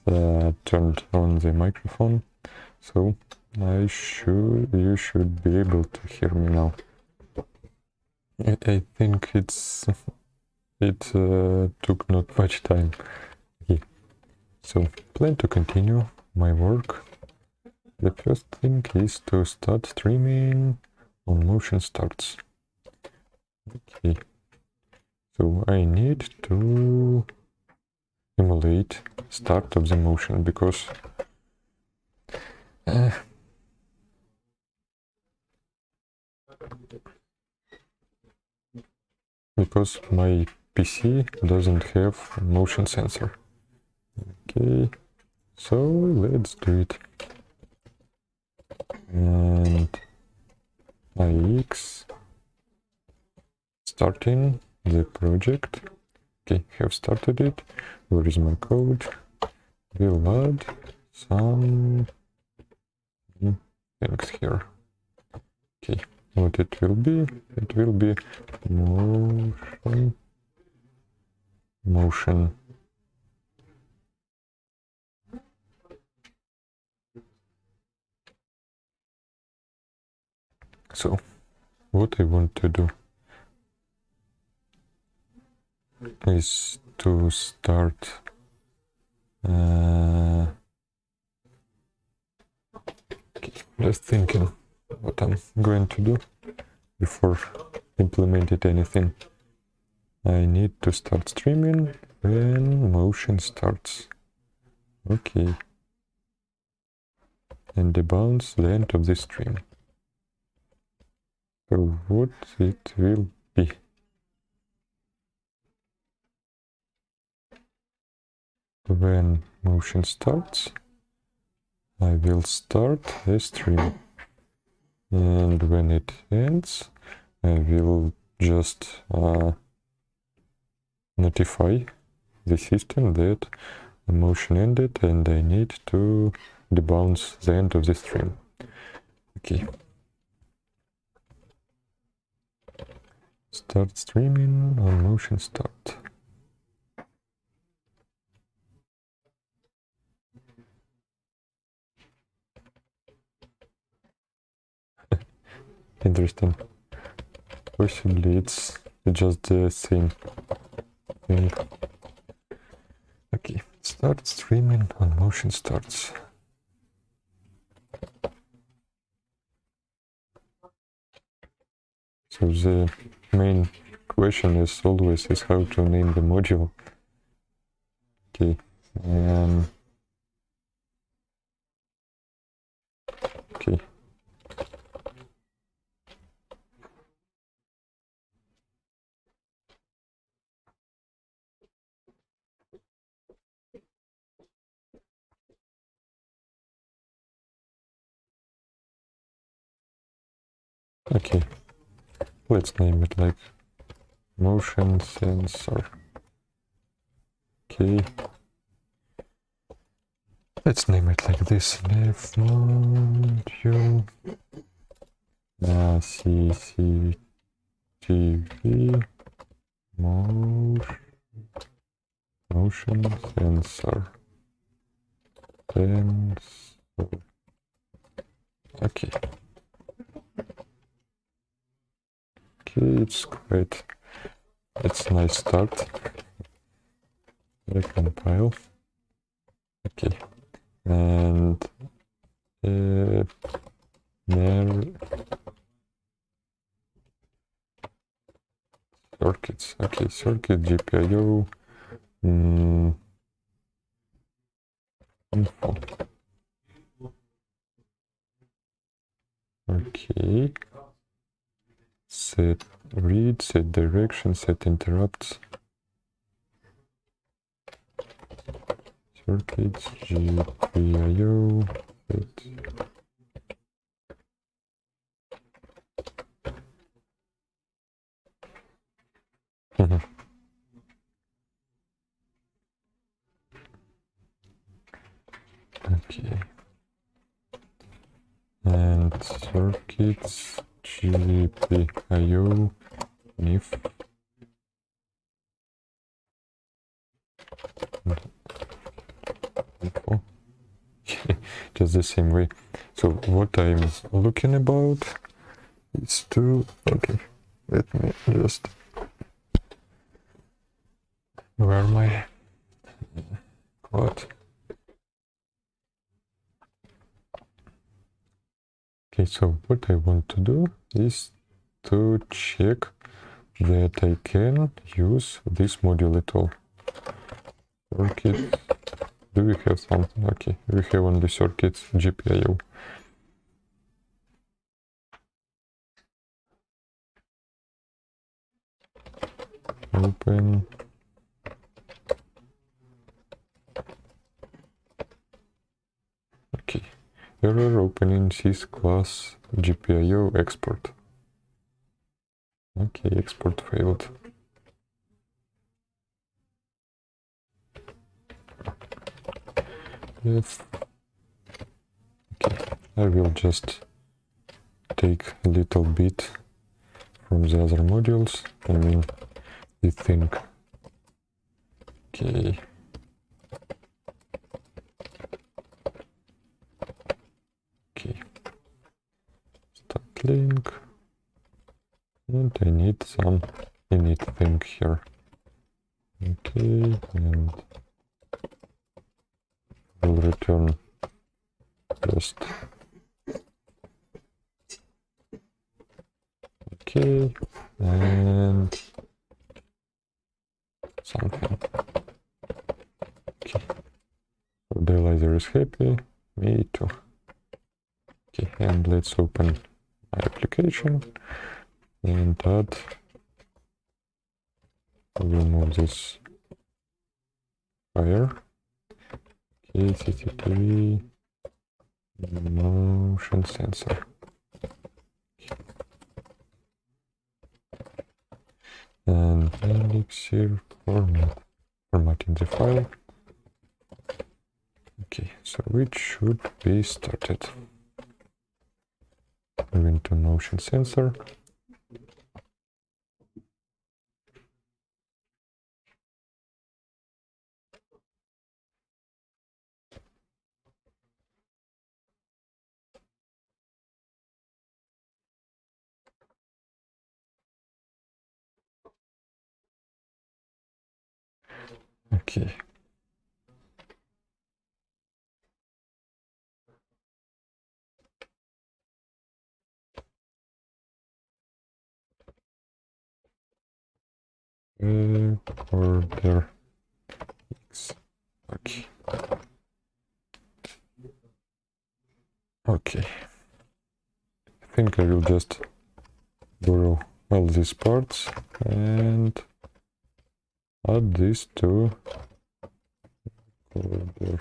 turned on the microphone, so you should be able to hear me now. I think it took not much time. Okay. So plan to continue my work. The first thing is to start streaming on motion starts. Okay. So I need to emulate start of the motion because my PC doesn't have motion sensor. Okay, so let's do it. And IX starting the project. Okay, have started it. Where is my code? We'll add some things here. Okay, what it will be? It will be motion. So, what I want to do is to start just thinking what I'm going to do before implementing anything. I need to start streaming when motion starts. Okay. And debounce the end of the stream. So what it will be? When motion starts, I will start a stream. And when it ends, I will just notify the system that the motion ended and I need to debounce the end of the stream. Okay. Start streaming on motion start. Interesting. Possibly it's just the same thing. Okay, start streaming on motion starts. So the main question is always how to name the module. Okay. Okay. Okay. Let's name it like motion sensor. Okay. Let's name it like this. Dev module CCTV motion sensor. Okay. Okay, it's a nice start. Recompile. Okay. And circuits. Okay, circuit GPIO info. Okay. Set read, set direction, set interrupts. Circuits GPIO. Set. Okay. And circuits GPIO if is the same way. So what I'm looking about is to, okay, let me just, where my quad. Okay, so what I want to do is to check that I can use this module at all. Circuit. Do we have something? Okay, we have on the circuits GPIO. Open. Okay. Error opening sys class GPIO export. Okay, export failed. Yes. Okay, I will just take a little bit from the other modules. I mean, you think. Okay. Okay. Start link. And I need some init thing here. Okay, and will return just okay, and something. Okay, so the laser is happy, me too. Okay, and let's open my application and add, we'll move this fire. Okay, CCTV motion sensor. And Elixir formatting the file. Okay, so it should be started. Moving to motion sensor. Okay. Recorder X. Okay. Okay. I think I will just borrow all these parts and add this to recorder.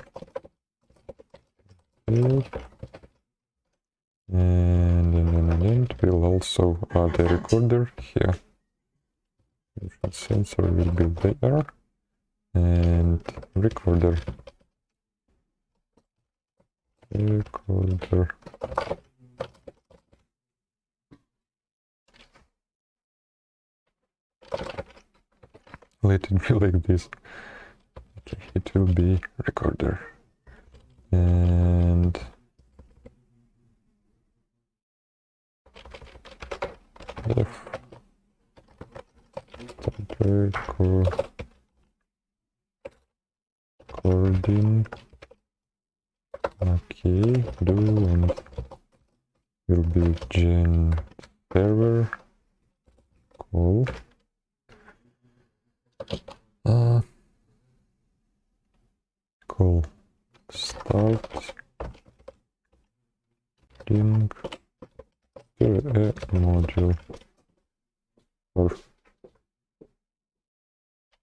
And we'll also add a recorder here. Motion sensor will be there. And recorder. Recorder. Let it be like this. Okay, it will be recorder. And F recording. Okay, do and will be gen server call. Call start link to a module or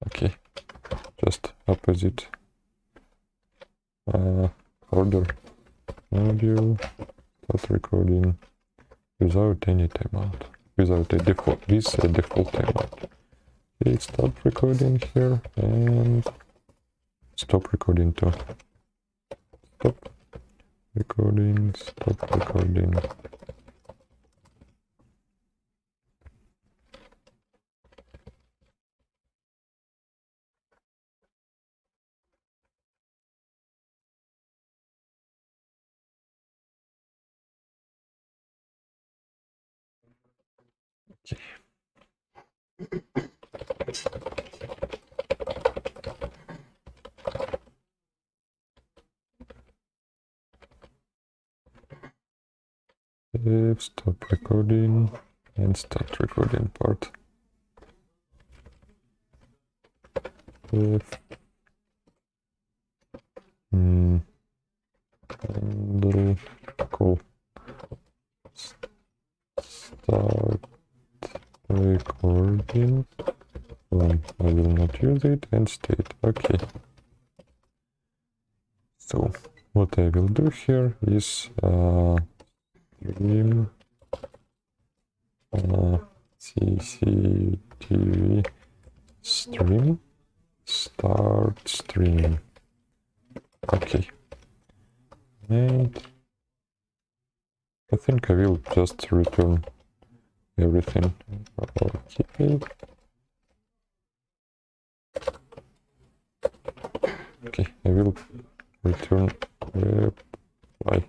okay, just opposite order module start recording without any timeout, without a default, this default timeout. Okay, start recording here and stop recording too. Stop recording, stop recording. Okay. Save, stop recording, and start recording part. Save. Handle. Cool. Start recording. I will not use it, and state. Okay. So what I will do here is stream CCTV stream start streaming. Okay. And I think I will just return everything. Okay. Okay, I will return reply.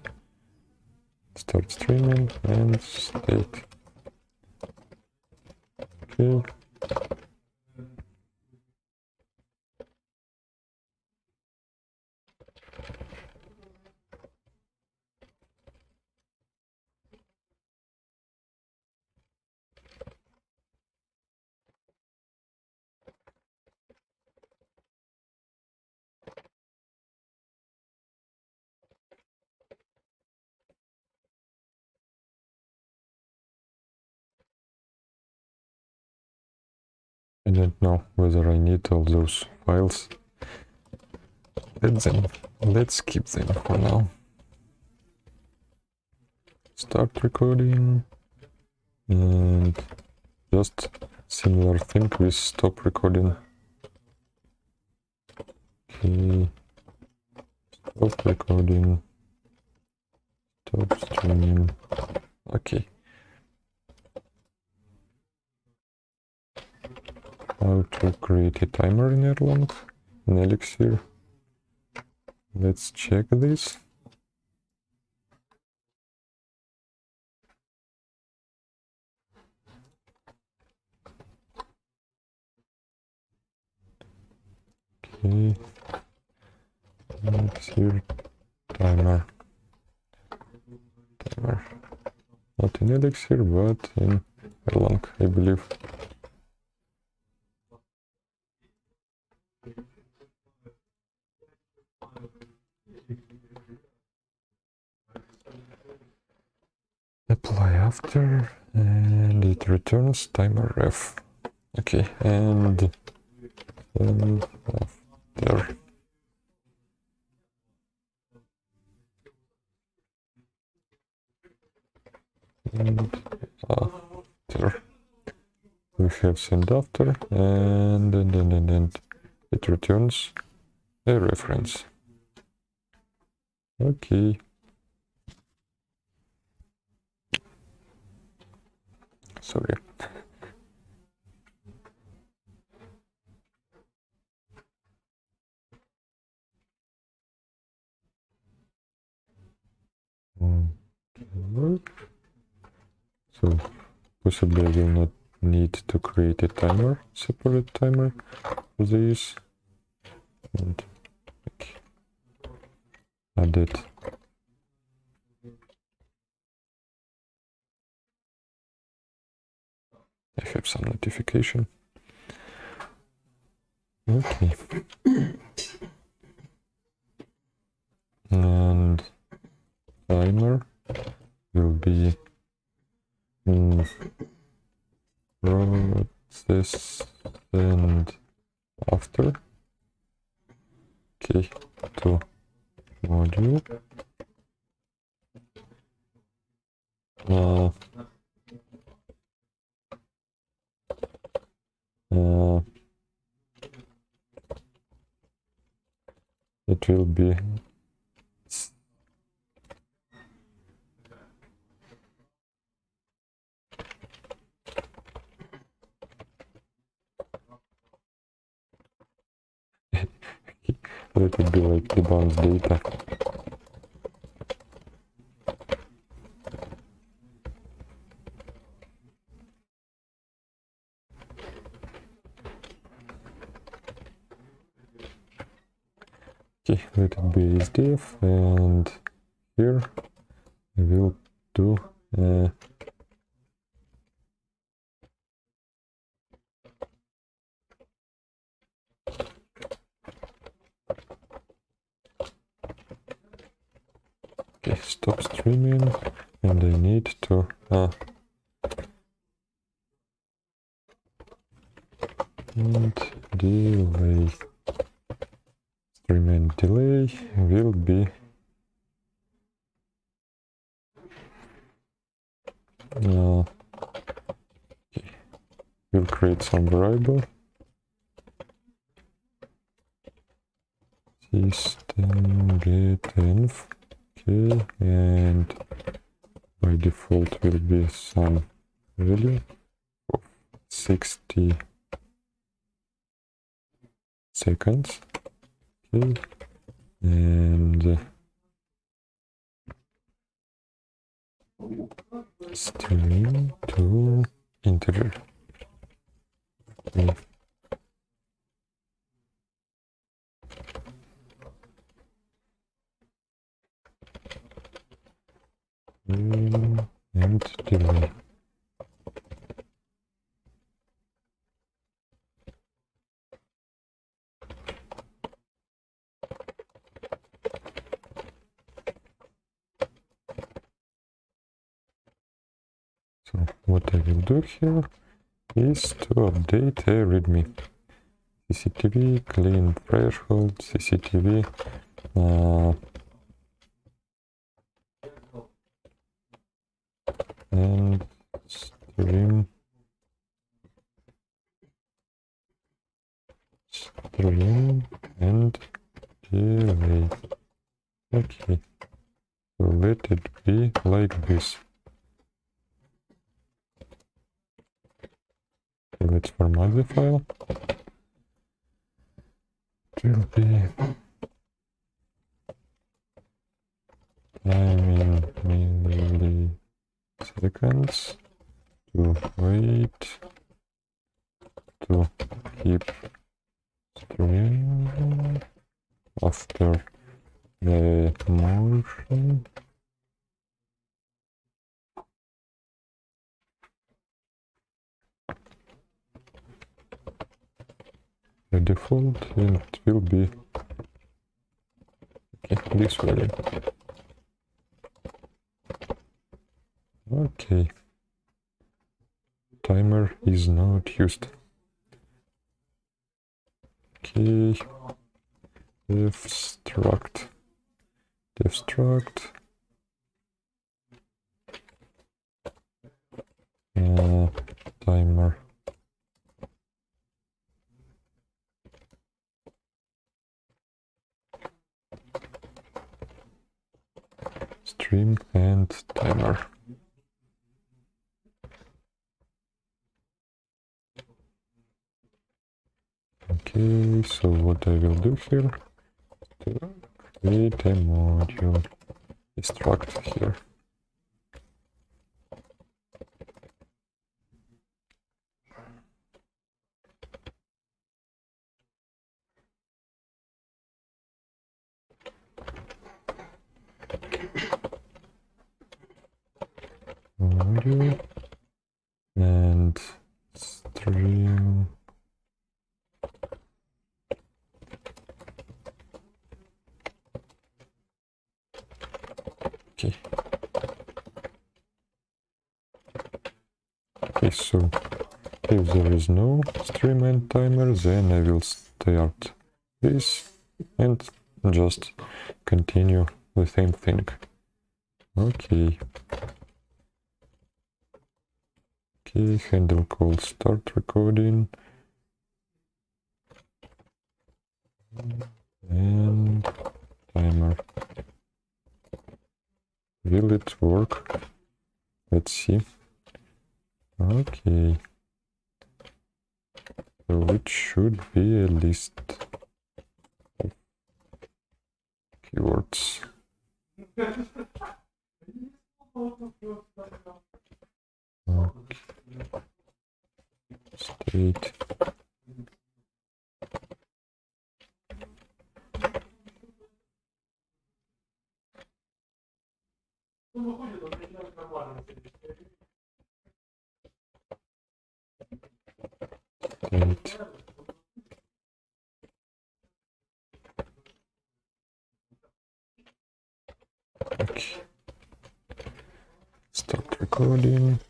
Start streaming and state. Okay. I don't know whether I need all those files. Let's keep them for now. Start recording and just similar thing with stop recording. Okay, stop recording, stop streaming. Okay. How to create a timer in Erlang in Elixir. Let's check this. Okay. Elixir timer. Not in Elixir, but in Erlang, I believe. Apply after, and it returns timer ref. Okay, and then after. And after. We have send after, and then it returns a reference. Okay. Sorry. Okay. So possibly I will not need to create a timer, separate timer for this. And okay. Add it. I have some notification. Okay. And timer will be process and after. Okay, to module. It will be let it be like the bounce data. Okay, let it be SDF, and here I will do okay, stop streaming, and I need to and delay. Stream and delay will be okay. We'll create some variable system get env, okay, and by default will be some value of 60 seconds, okay, and string to integer. Okay. And delay. So what I will do here is to update a readme. CCTV, clean threshold, CCTV, and stream and delay. Okay, so let it be like this. Okay, let's format the file. It will be time in milliseconds to wait to keep streaming after the motion. The default, and it will be okay, this value. Okay, timer is not used. Okay, destruct timer stream and timer. Okay, so what I will do here to create a module destruct here. Module and stream okay. Okay, so if there is no stream and timer, then I will start this and just continue the same thing. Okay. Okay, handle call start recording. And timer. Will it work? Let's see. Okay. So it should be a list of keywords. Okay. State. Okay. Start recording.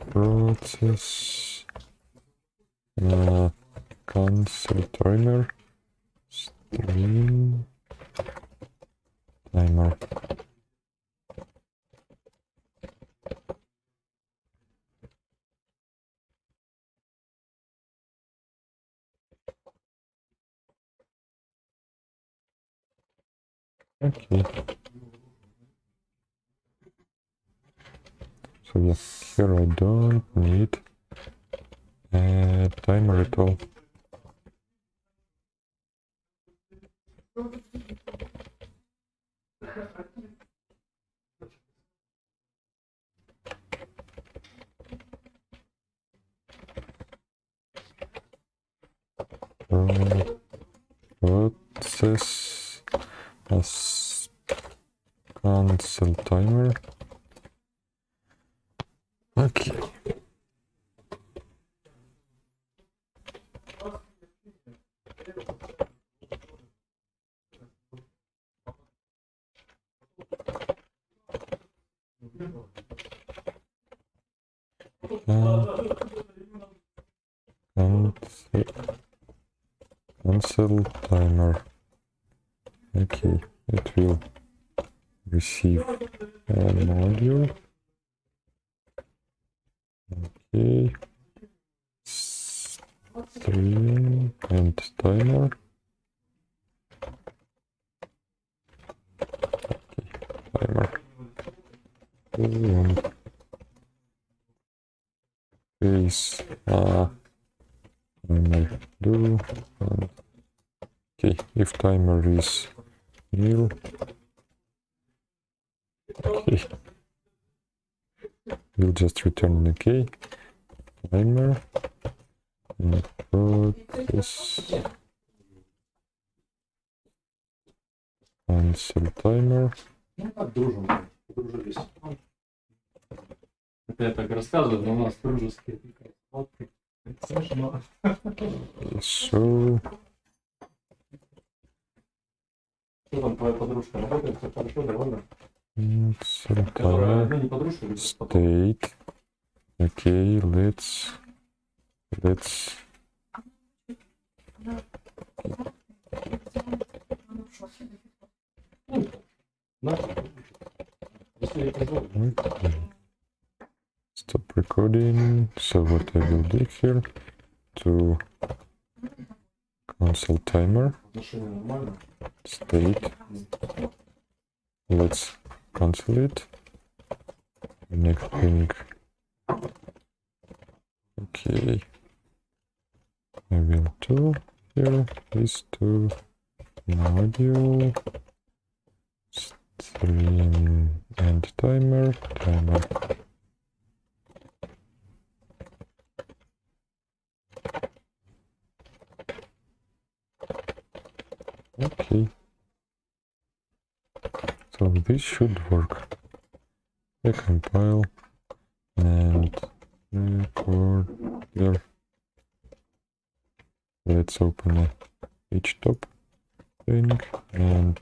Process. Cancel timer. Stream. Timer. Okay. So yeah, here I don't need a timer at all. Process as cancel timer. Okay. Cancel timer. Okay, it will receive a module. Okay. Stream and timer. Okay, timer. And case timer do. And okay, if timer is nil. Okay. We'll just return an okay. Timer. And process. Cancel timer. Ну так, дружим, подружились. Это я так рассказываю, но у нас дружеские такие сладкие. Это смешно. So, Что там твоя подружка работает? Все хорошо, довольно? cancel Которая, timer. ну не подружка, а State. Okay, let's если я позволю. okay. Stop recording. So what I will do here to cancel timer. Отношения нормально? State. Let's cancel it. Next thing. Okay. I will do here is to module stream and timer. Okay. So this should work. I compile and record here. Let's open a htop thing and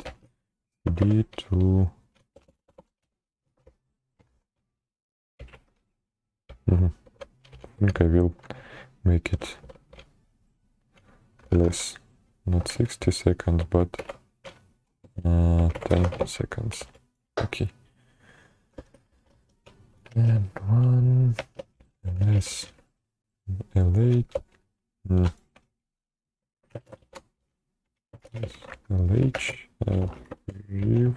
cd to I think I will make it less, not 60 seconds, but 10 seconds. Okay. And one ls LH view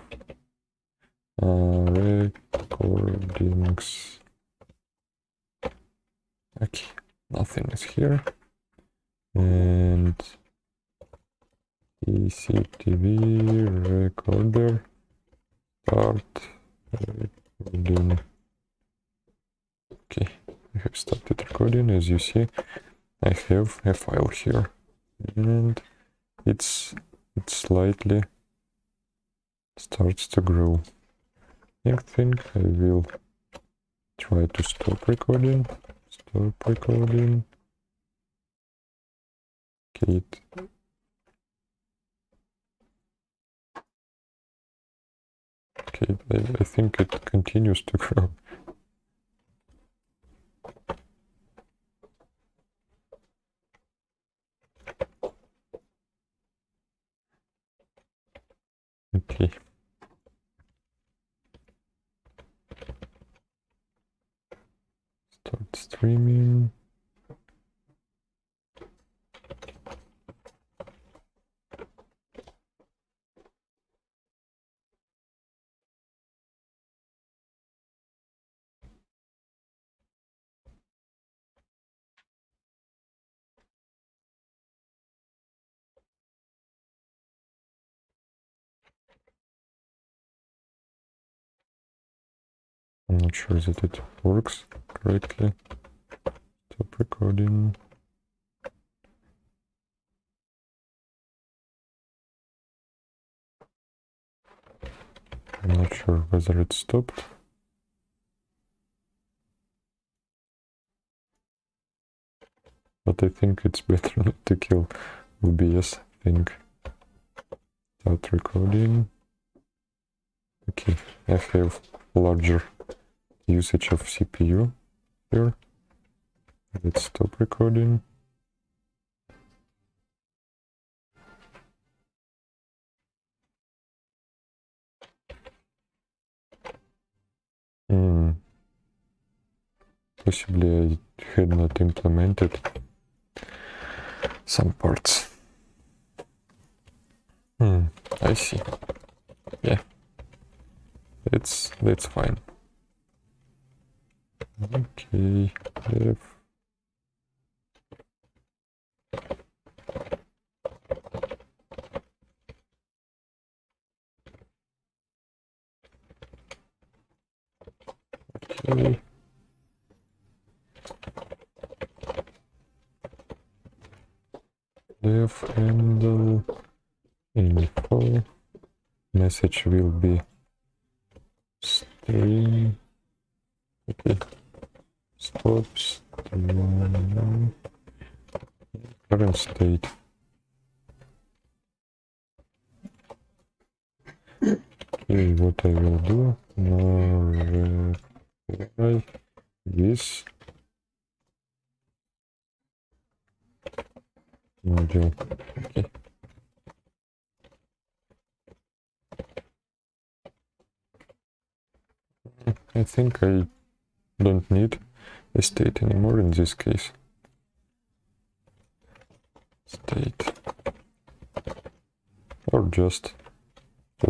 recordings. Okay, nothing is here. And ECTV recorder start recording. Okay, I have started recording. As you see, I have a file here, and it's slightly starts to grow. Next thing, I will try to stop recording. Stop recording. Okay. Okay, I think it continues to grow. Okay. Start streaming. I'm not sure that it works correctly. Stop recording. I'm not sure whether it stopped. But I think it's better not to kill OBS thing. Start recording. Okay, I have larger usage of CPU here. Let's stop recording. Possibly I had not implemented some parts. I see. Yeah, that's fine. Okay, okay. Dev handle info. Message will be stream. Okay. Stop stream. Current state. Okay, what I will do now, reply this module. Okay. I think I don't need a state anymore in this case. State. Or just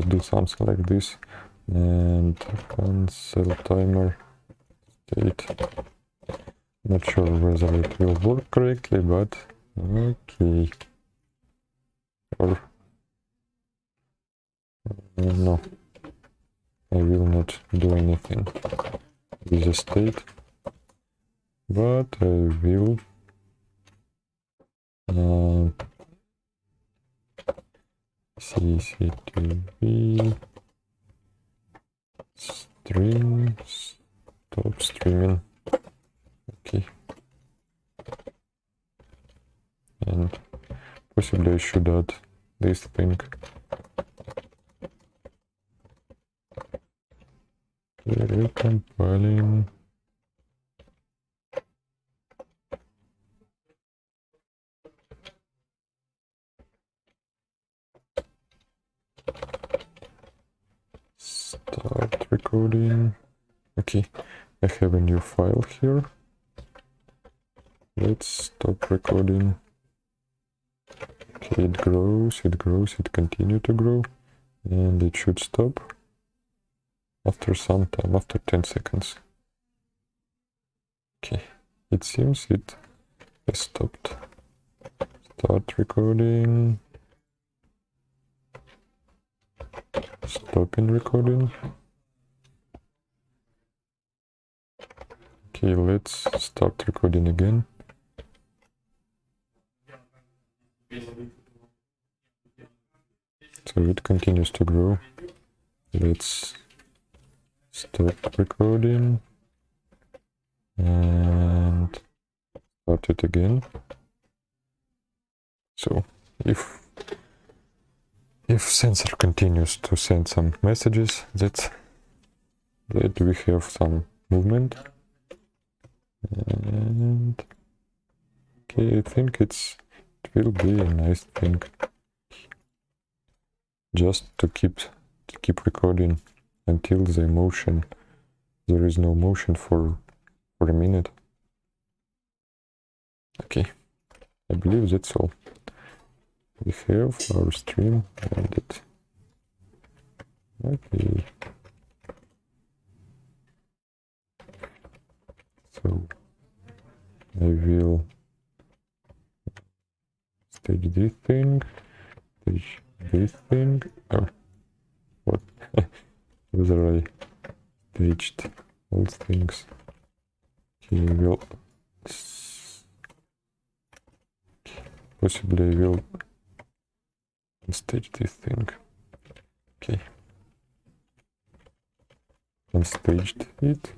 do something like this and cancel timer state. Not sure whether it will work correctly, but okay. Or no, I will not do anything with the state, but I will CCTV stream, stop streaming. Okay. And possibly I should add this thing. Recompiling. Start recording. Okay, I have a new file here. Let's stop recording. Okay, it grows, it continues to grow, and it should stop after some time, after 10 seconds. Okay, it seems it has stopped. Start recording. Stopping recording. Okay, let's start recording again. So it continues to grow. Let's stop recording and start it again. So if sensor continues to send some messages, that's that we have some movement. And okay, I think it will be a nice thing just to keep recording until the motion. There is no motion for a minute. Okay, I believe that's all. We have our stream ended. Okay. So I will stage this thing, stage this thing. Oh, what? Whether I staged all things. Okay, I will possibly I will stage this thing. Okay. Unstaged it.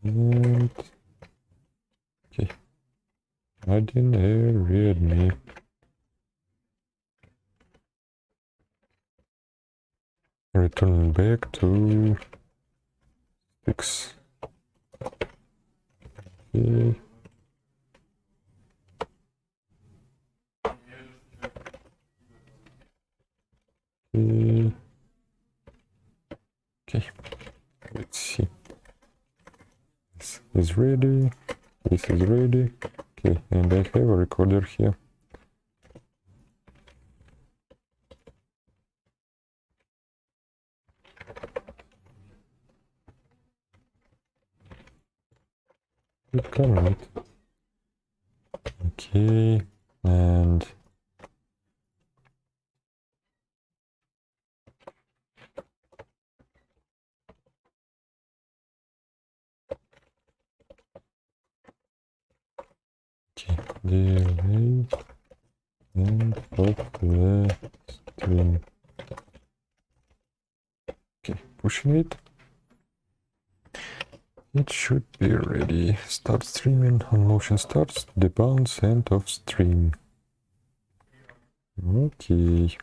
And okay. Adding a readme. Return back to 6. Okay. Okay. Okay. Let's see. This is ready. This is ready. Okay, and I have a recorder here. Comment. Okay, and okay, delay and of the stream. Okay, pushing it. It should be ready. Start streaming. On motion starts the bounce end of stream. Okay.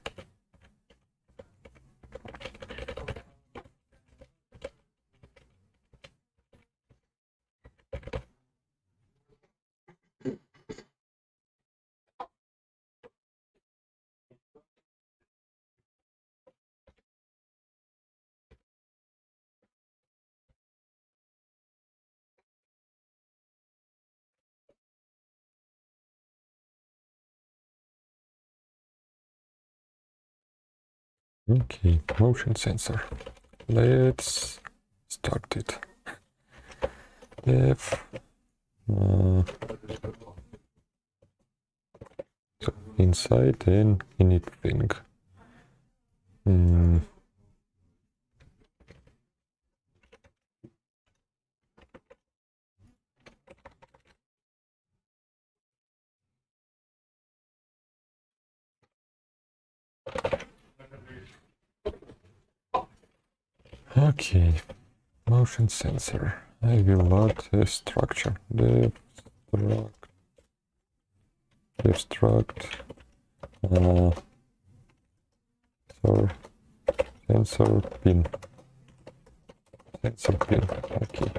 Okay, motion sensor. Let's start it. F. So inside and anything. Okay, motion sensor. I will add a structure. Destruct. So sensor pin. Sensor pin. Okay.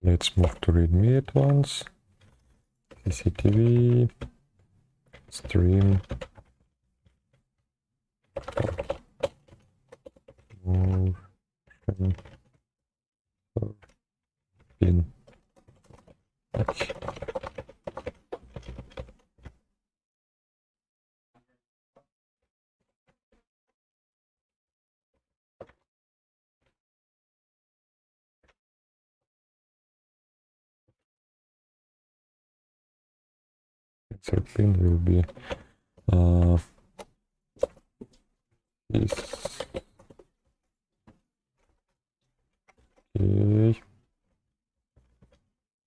Let's move to readme at once. CCTV. Stream. Motion. Pin. Okay. Sensor pin will be this. Okay.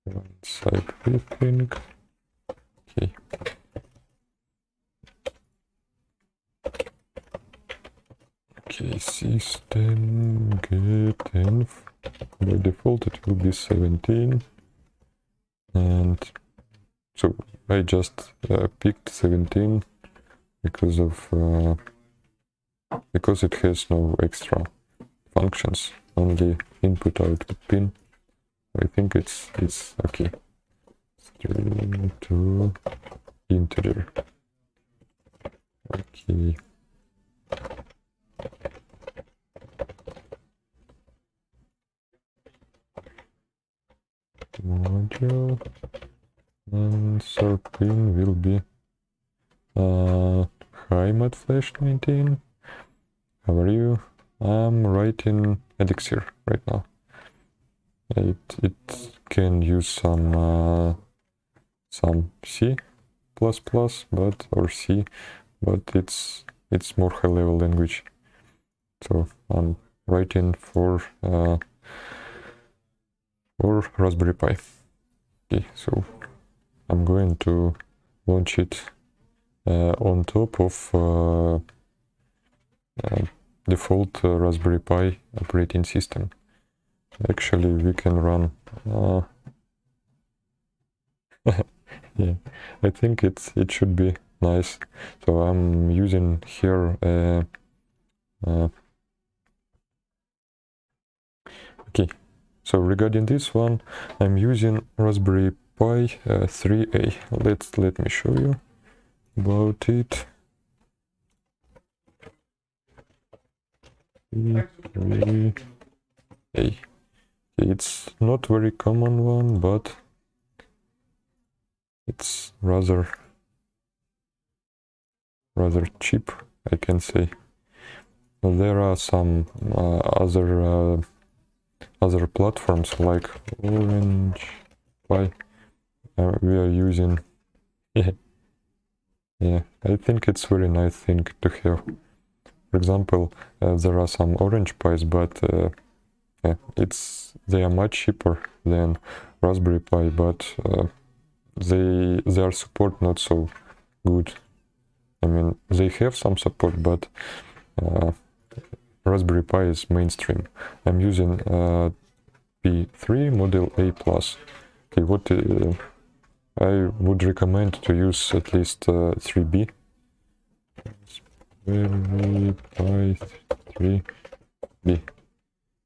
Inside briefing. Okay. Okay, system get inf. By default it will be 17. And so I just picked 17 because it has no extra functions, only input output pin. I think it's okay. String to integer. Okay. Module, and third pin will be hi MatFlash19. How are you? I'm writing Elixir right now. It can use some C++, or C, but it's more high level language. So I'm writing for Raspberry Pi. Okay, so I'm going to launch it on top of default Raspberry Pi operating system. Actually, we can run. Yeah, I think it should be nice. So I'm using here. Okay. So regarding this one, I'm using Raspberry Pi 3A. Let me show you about it. 3A. It's not very common one, but it's rather cheap, I can say. There are some other platforms like Orange Pi. We are using. Yeah, I think it's very nice thing to have. For example, there are some Orange Pis, but yeah, they are much cheaper than Raspberry Pi, but their support not so good. I mean, they have some support, but Raspberry Pi is mainstream. I'm using P3 model A+. Okay, what I would recommend to use at least 3B. Raspberry Pi 3B,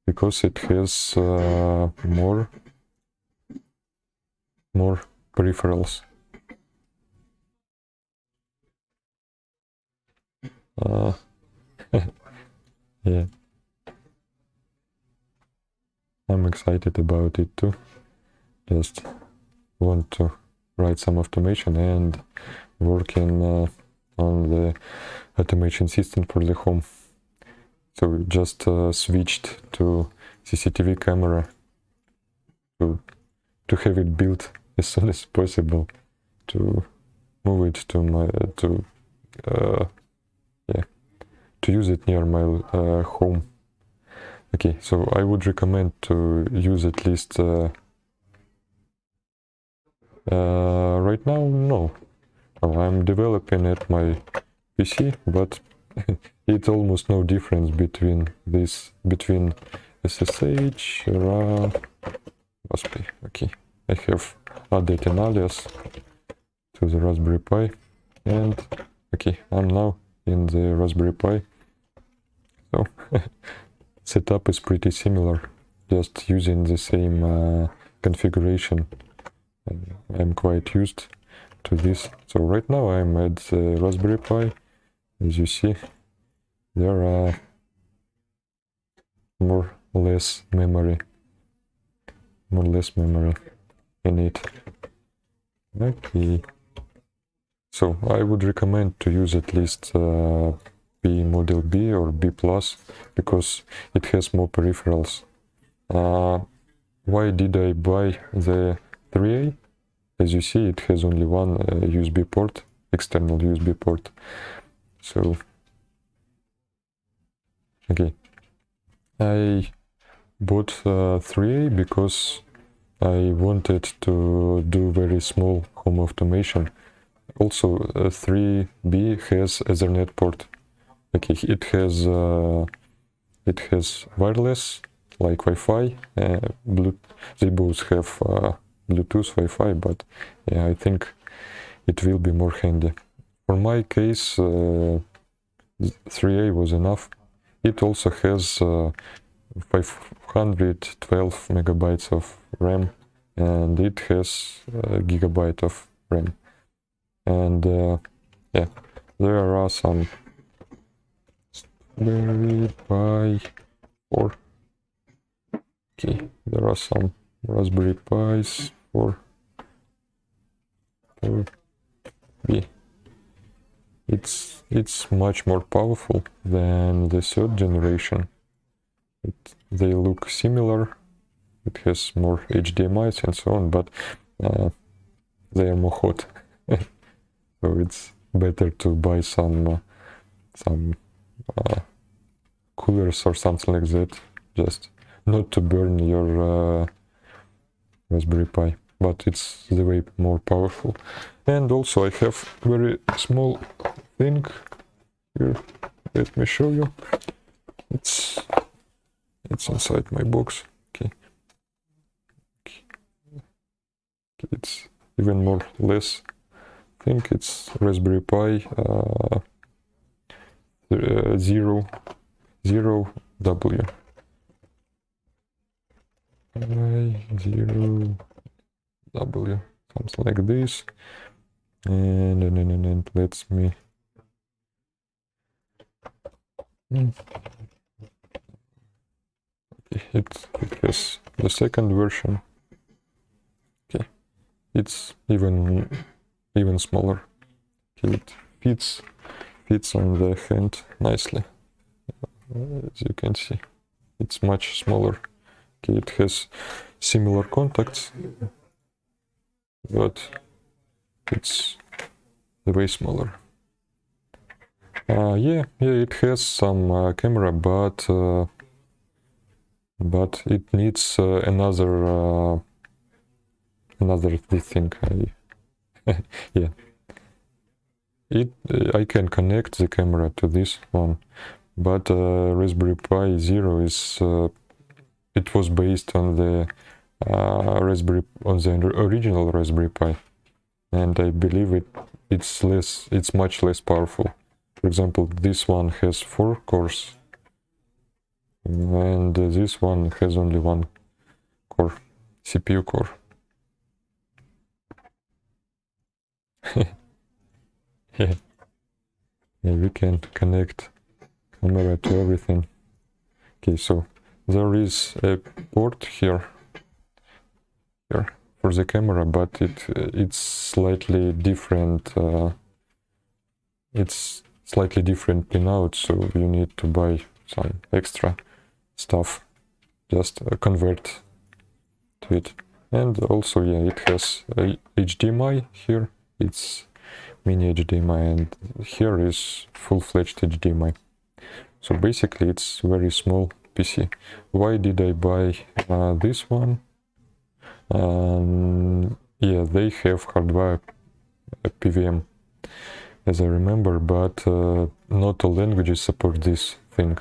because it has more peripherals. Yeah, I'm excited about it too. Just want to write some automation and working on the automation system for the home. So just switched to CCTV camera to have it built as soon as possible, to move it to my to use it near my home. Okay, so I would recommend to use at least right now, no. I'm developing at my PC, but it's almost no difference between SSH, Raspi. Okay, I have added an alias to the Raspberry Pi, and okay, I'm now in the Raspberry Pi. So setup is pretty similar, just using the same configuration. I'm quite used to this. So right now I'm at the Raspberry Pi. As you see, there are more or less memory in it. Okay. So I would recommend to use at least B model B or B+, because it has more peripherals. Why did I buy the 3A? As you see, it has only one USB port, external USB port. So, okay. I bought 3A because I wanted to do very small home automation. Also, 3B has Ethernet port. Okay, it has wireless like Wi-Fi. They both have Bluetooth, Wi-Fi, but yeah, I think it will be more handy. For my case, 3A was enough. It also has 512 megabytes of RAM, and it has a gigabyte of RAM. And yeah, there are some Raspberry Pi 4. Okay, there are some Raspberry Pis for B. It's much more powerful than the third generation. They look similar. It has more HDMIs and so on, but they are more hot. So it's better to buy some coolers or something like that, just not to burn your Raspberry Pi, but it's the way more powerful. And also I have very small thing here. Let me show you. It's inside my box. Okay. It's even more less. I think it's Raspberry Pi 0W. I0W, something like this. And let me it has the second version. Okay, it's even smaller. Okay, it fits on the hand nicely. As you can see, it's much smaller. Okay, it has similar contacts, but it's way smaller. Yeah, it has some camera, but it needs another this thing. Yeah, I can connect the camera to this one, but Raspberry Pi Zero is it was based on the original Raspberry Pi, and I believe it's much less powerful. For example, this one has 4 cores, and this one has only 1 core, CPU core. Yeah, we can connect camera to everything. Okay, so there is a port here for the camera, but it's slightly different. It's slightly different pinout, so you need to buy some extra stuff, just convert to it. And also, yeah, it has a HDMI here. It's mini HDMI, and here is full-fledged HDMI. So basically, it's very small PC. Why did I buy this one? Yeah, they have hardware PWM, as I remember, but not all languages support this thing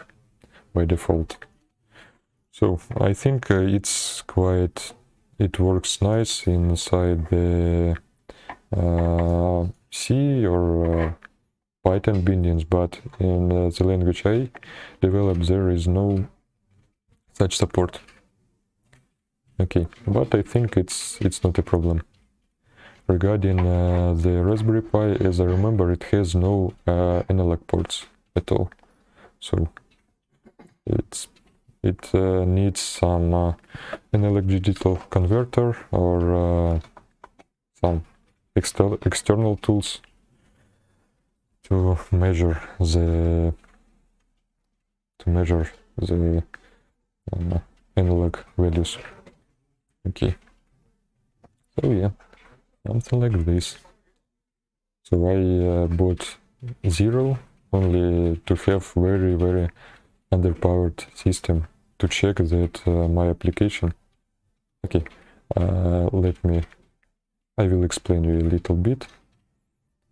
by default. So I think it works nice inside the C or Python bindings, but in the language I developed, there is no such support. Okay, but I think it's not a problem. Regarding the Raspberry Pi, as I remember, it has no analog ports at all, so it needs some analog digital converter or some external tools to measure the analog values. Okay, so yeah, something like this. So I bought Zero only to have very underpowered system to check that my application. Okay, I will explain you a little bit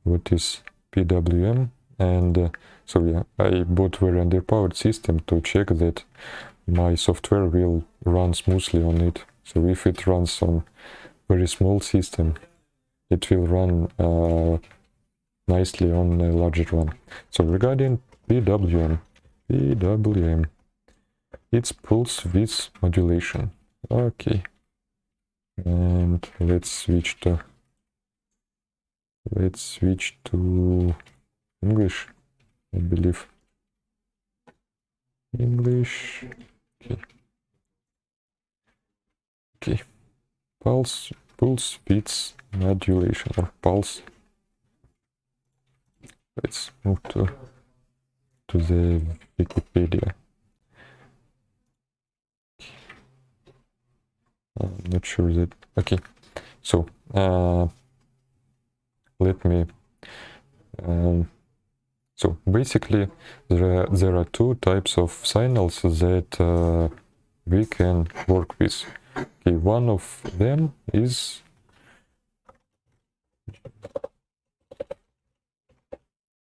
what is PWM. And so yeah, I bought very underpowered system to check that my software will run smoothly on it. So if it runs on very small system, it will run nicely on a larger one. So regarding PWM, it's pulse width modulation. Okay, and let's switch to English, I believe. English. Okay. Pulse width modulation, or pulse. Let's move to the Wikipedia. I'm not sure that. Okay, so let me. So basically, there are two types of signals that we can work with. Okay, one of them is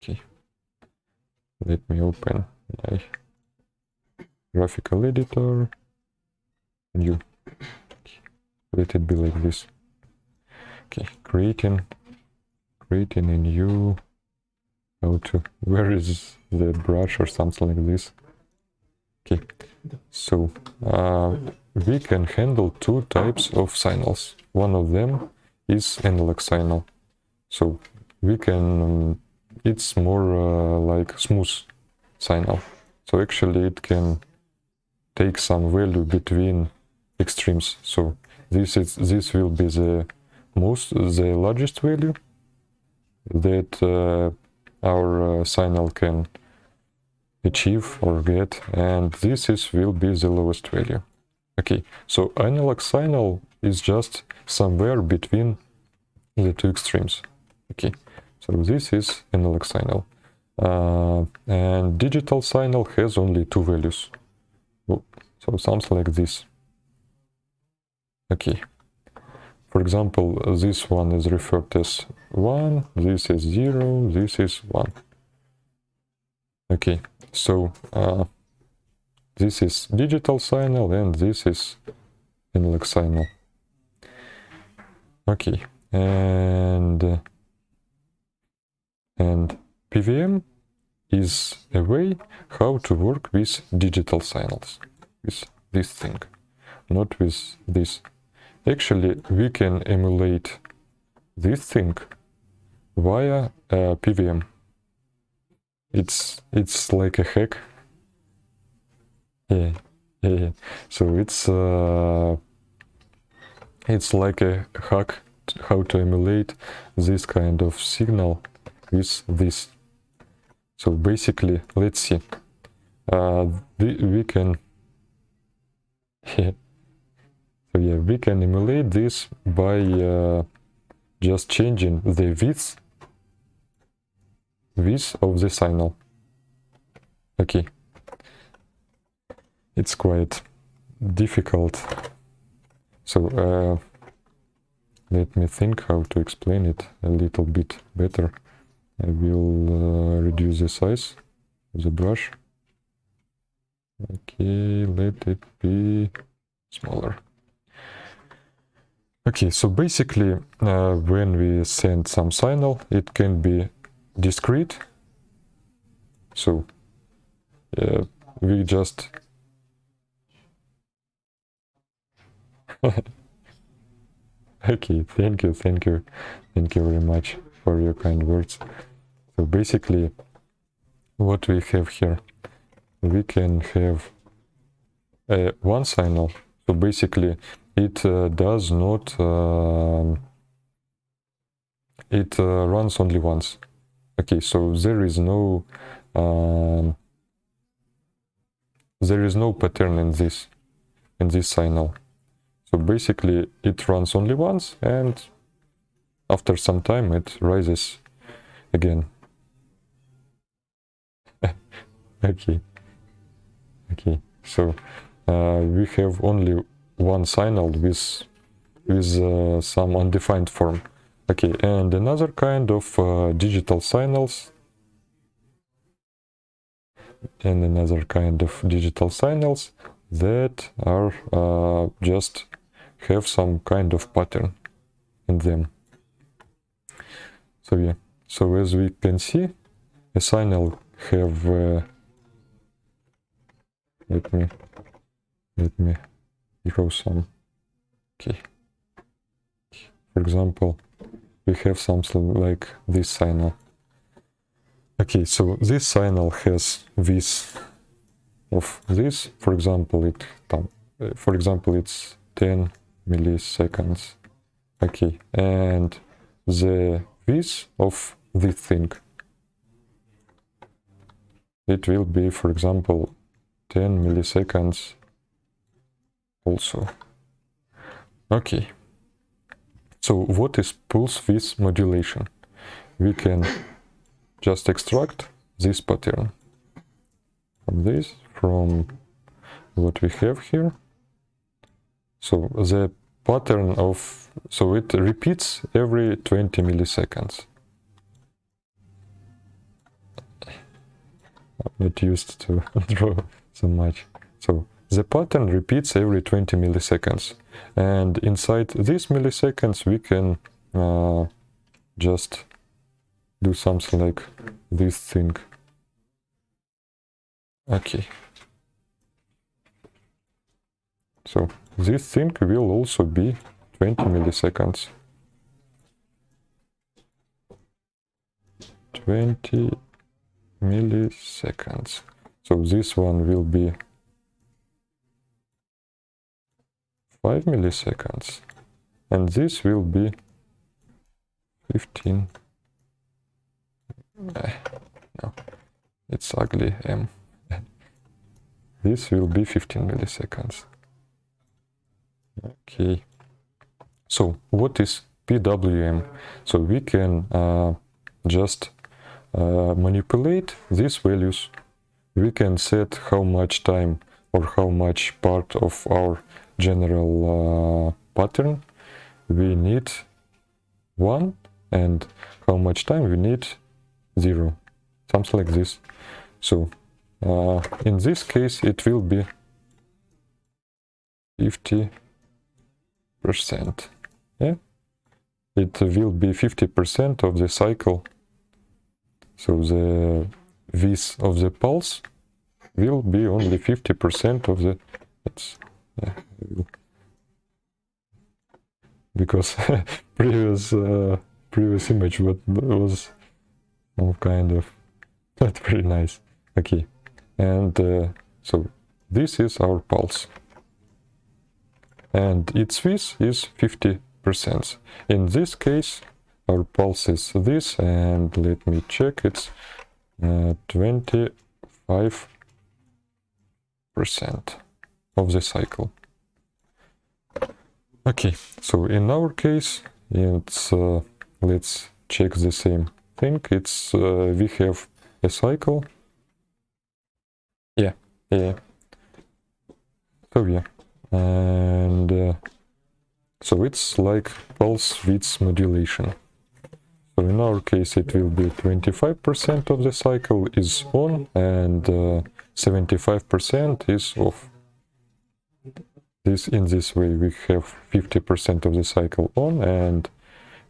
okay. Let me open my graphical editor. New. Okay. Let it be like this. Okay, creating a new. How to? Where is the brush or something like this? Okay, so we can handle two types of signals. One of them is analog signal. So we can, it's more like smooth signal. So actually it can take some value between extremes. So this will be the largest value that our signal can achieve or get, and this will be the lowest value. Okay, so analog signal is just somewhere between the two extremes. Okay, so this is analog signal, and digital signal has only two values. So something like this. Okay, for example, this one is referred as 1, this is 0, this is 1. Okay, so this is digital signal and this is analog signal. Okay, and PWM is a way how to work with digital signals, with this thing, not with this. Actually, we can emulate this thing via PWM. It's like a hack. Yeah. So it's like a hack how to emulate this kind of signal with this. So basically, let's see. We can. So yeah, we can emulate this by just changing the width of the signal. Okay. It's quite difficult. So let me think how to explain it a little bit better. I will reduce the size of the brush. Okay, let it be smaller. Okay, so basically when we send some signal, it can be discrete. So we just okay, thank you very much for your kind words. So basically what we have here, we can have one signal. So basically it does not it runs only once. Okay, so there is no pattern in this signal. So basically it runs only once, and after some time it rises again. Okay, so we have only one signal with some undefined form. Okay, and another kind of digital signals, that are just have some kind of pattern. in them. So yeah, so as we can see, a signal have let me draw some. Okay, for example, we have something like this signal. Okay, so this signal has this of this, for example, it's 10 milliseconds. Okay, and the width of this thing, it will be, for example, 10 milliseconds also. Okay, so what is pulse width modulation? We can just extract this pattern from what we have here. So the pattern of, so it repeats every 20 milliseconds. I'm not used to draw so much. So the pattern repeats every 20 milliseconds. And inside these milliseconds, we can just do something like this thing. Okay. So this thing will also be 20 milliseconds. 20 milliseconds. So this one will be 5 milliseconds. And this will be 15. No, it's ugly M. This will be 15 milliseconds. Okay. So what is PWM? So we can just manipulate these values. We can set how much time or how much part of our general pattern we need 1 and how much time we need 0, something like this. So in this case it will be 50%. Yeah, it will be 50% of the cycle. So the width of the pulse will be only 50% of the. Because previous image was some kind of not very nice. Okay, and so this is our pulse, and its width is 50%. In this case, our pulse is this, and let me check, it's 25% of the cycle. Okay, so in our case, it's let's check the same thing. It's we have a cycle. Yeah. So yeah, and so it's like pulse width modulation. So in our case, it will be 25% of the cycle is on and 75% is off. In this way, we have 50% of the cycle on and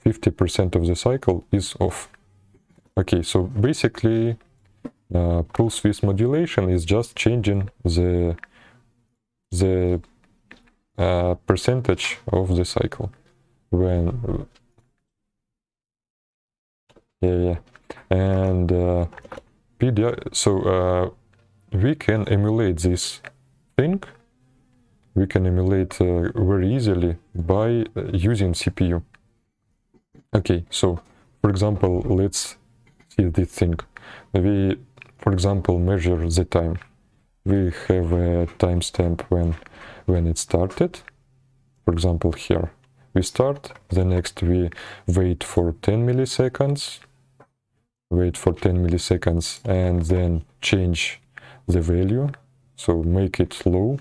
50% of the cycle is off. Okay, so basically, pulse width modulation is just changing the percentage of the cycle when and we can emulate this thing. We can emulate very easily by using CPU. Okay, so for example, let's see this thing. We, for example, measure the time. We have a timestamp when it started. For example, here we start. The next we wait for 10 milliseconds. And then change the value. So make it low.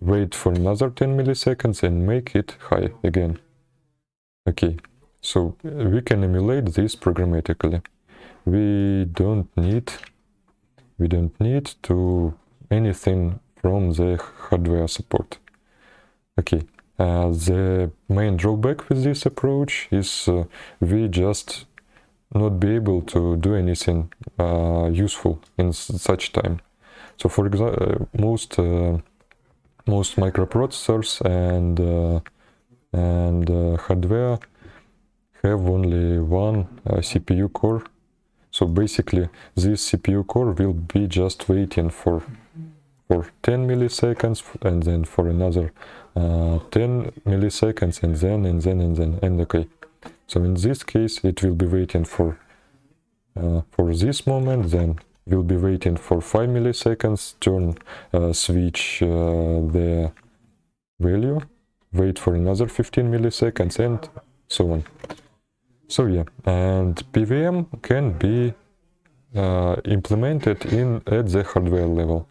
Wait for another 10 milliseconds and make it high again. Okay, so we can emulate this programmatically. We don't need to anything from the hardware support. Okay, The main drawback with this approach is we just not be able to do anything useful in such time. So for example, most microprocessors and hardware have only one CPU core. So basically this CPU core will be just waiting for 10 milliseconds and then for another 10 milliseconds and then and okay. So in this case it will be waiting for this moment, then will be waiting for 5 milliseconds, switch the value, wait for another 15 milliseconds and so on. So yeah, and PWM can be implemented at the hardware level.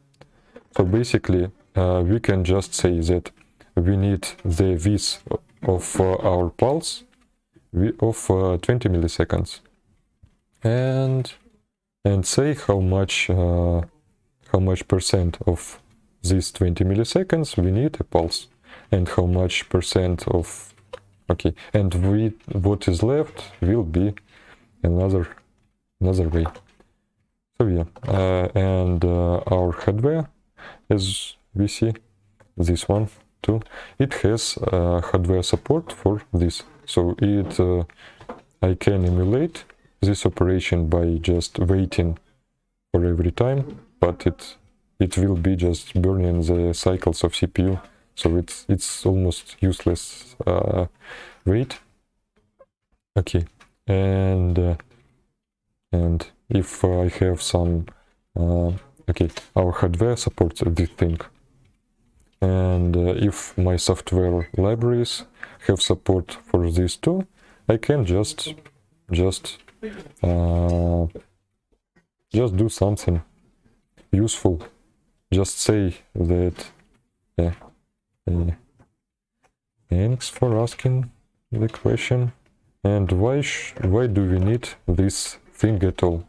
So basically we can just say that we need the width of our pulse of 20 milliseconds and say how much percent of these 20 milliseconds we need a pulse and how much percent of and what is left will be another way. So yeah, and our hardware, as we see, this one too, it has hardware support for this. So I can emulate this operation by just waiting for every time, but it will be just burning the cycles of CPU. So it's almost useless wait. Okay, and if I have some our hardware supports this thing, and if my software libraries have support for this too, I can just do something useful. Just say that thanks for asking the question. And why do we need this thing at all?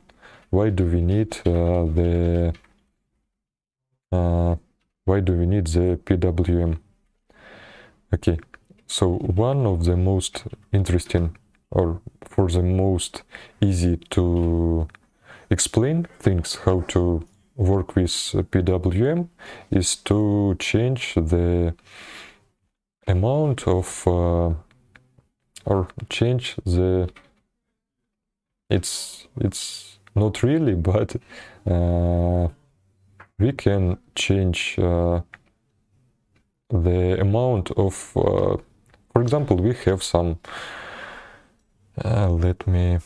Why do we need the PWM? Okay, so one of the most interesting, or for the most easy to explain things how to work with PWM is to change the amount of or change the it's not really, but we can change the amount of for example, we have some let me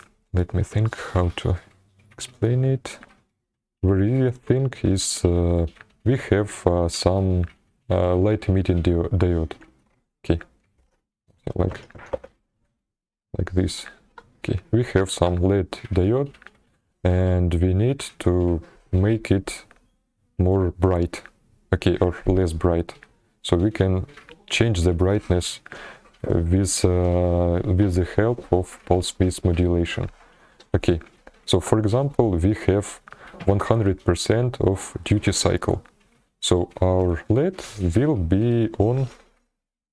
think how to explain it. Very easy thing is we have some light emitting diode. Okay, like this. Okay, we have some LED diode and we need to make it more bright, okay, or less bright. So we can change the brightness with the help of pulse width modulation. Okay, so for example, we have 100% of duty cycle. So our LED will be on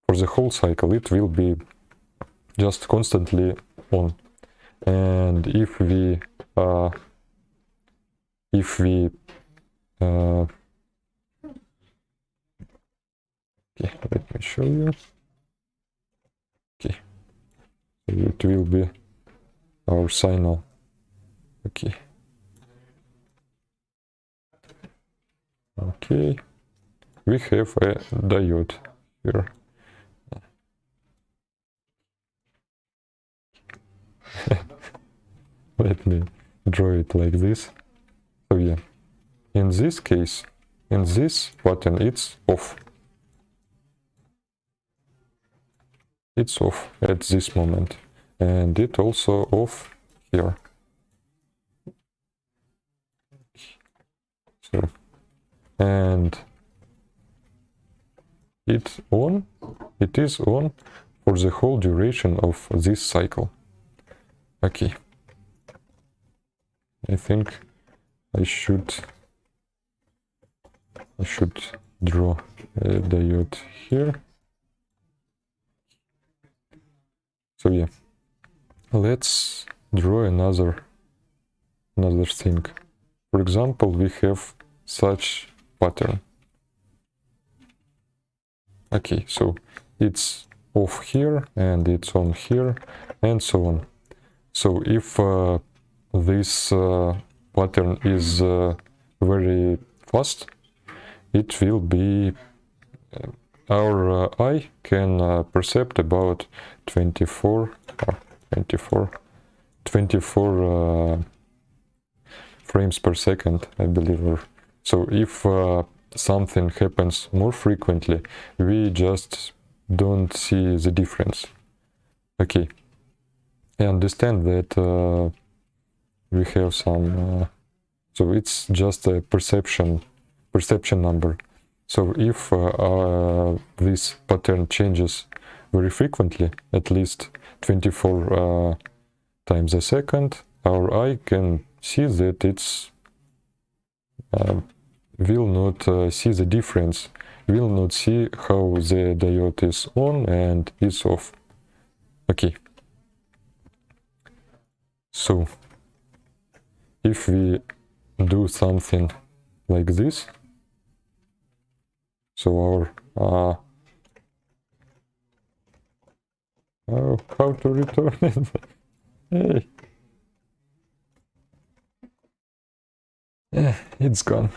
for the whole cycle. It will be just constantly on. And if we okay, let me show you. Okay, so it will be our signal. Okay. Okay, we have a diode here. Let me draw it like this. So yeah, in this case, in this button, it's off. It's off at this moment, and it also off here. So, and it is on for the whole duration of this cycle. Okay, I think I should draw a diode here. So yeah, let's draw another thing. For example, we have such pattern. Okay, so it's off here and it's on here and so on. So if this pattern is very fast, it will be our eye can perceive about 24 frames per second, I believe. So if something happens more frequently, we just don't see the difference. Okay, I understand that we have some so it's just a perception number. So if this pattern changes very frequently, at least 24 times a second, our eye can see that it's will not see the difference, will not see how the diode is on and is off. Okay, so if we do something like this, so our oh, how to return it? Hey. Yeah, it's gone.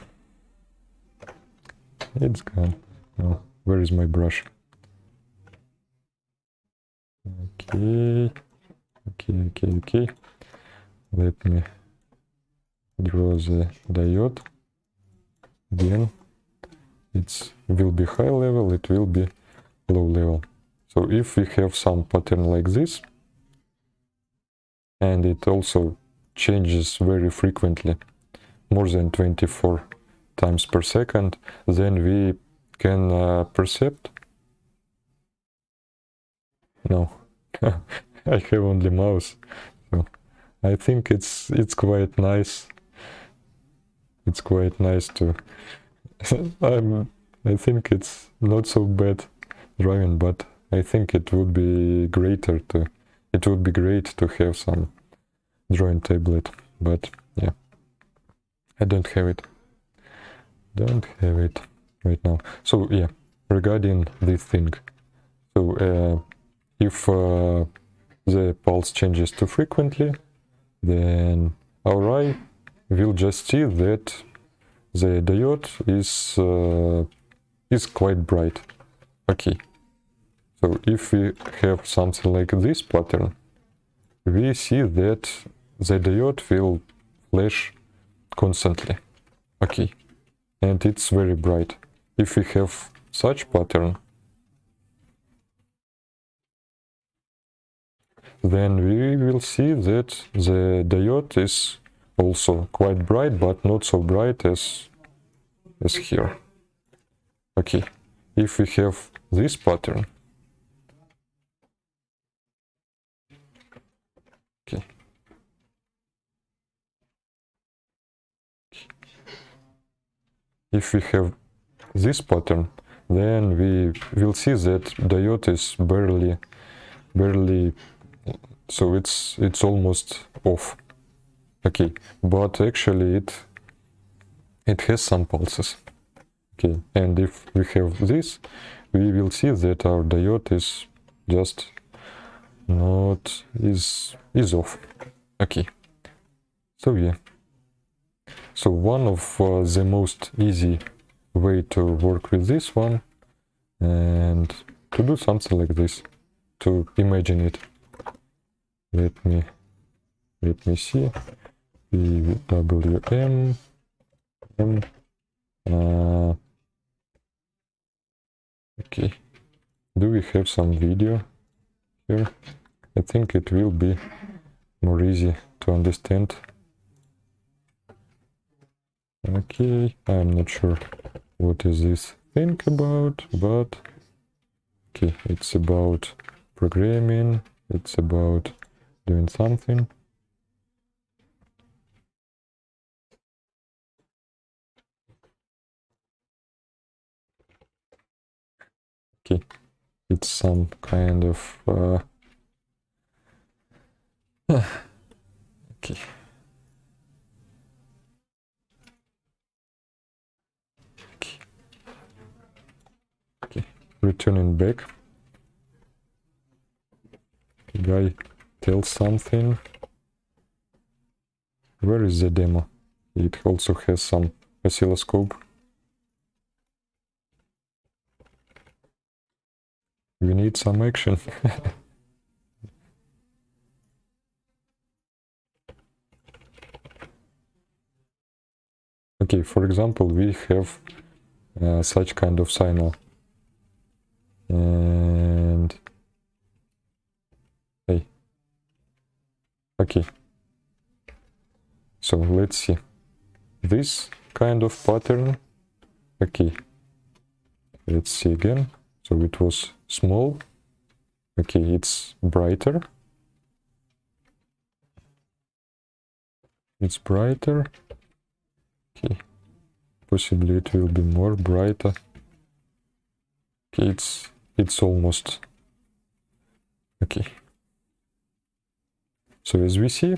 It's gone. Oh, where is my brush? Okay. Okay. Let me draw the diode. Again, it will be high level, it will be low level. So if we have some pattern like this, and it also changes very frequently, more than 24 times per second, then we can perceive. No, I have only mouse, so I think it's quite nice. It's quite nice to. I think it's not so bad drawing, but I think it would be greater to. It would be great to have some drawing tablet, but yeah, I don't have it. Don't have it right now. So yeah, regarding this thing, so if the pulse changes too frequently, then our eye will just see that the diode is quite bright. Okay, so if we have something like this pattern, we see that the diode will flash constantly. Okay, and it's very bright. If we have such pattern, then we will see that the diode is also quite bright, but not so bright as here. Okay, if we have this pattern, okay, if we have this pattern, then we will see that diode is barely, so it's almost off. Okay, but actually it has some pulses. Okay, and if we have this, we will see that our diode is just not is off. Okay, so yeah, so one of the most easy way to work with this one and to do something like this, to imagine it. Let me see. PWM okay, do we have some video here? I think it will be more easy to understand. Okay, I'm not sure what is this thing about, but okay, it's about programming, it's about doing something. Okay, it's some kind of Okay. Okay. Returning back. Guy tells something. Where is the demo? It also has some oscilloscope. We need some action. Okay, for example, we have such kind of signal. And hey, okay. So let's see. This kind of pattern. Okay. Let's see again. So it was small. Okay, it's brighter. It's brighter. Okay. Possibly it will be more brighter. Okay, it's almost okay. So as we see,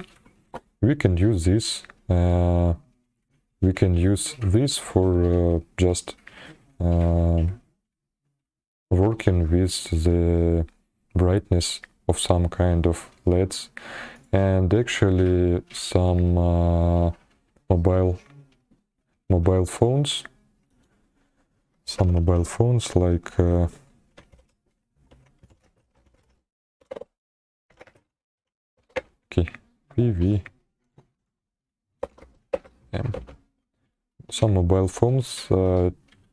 we can use this. We can use this for just working with the brightness of some kind of LEDs, and actually some mobile phones. Some mobile phones like okay, PWM. Some mobile phones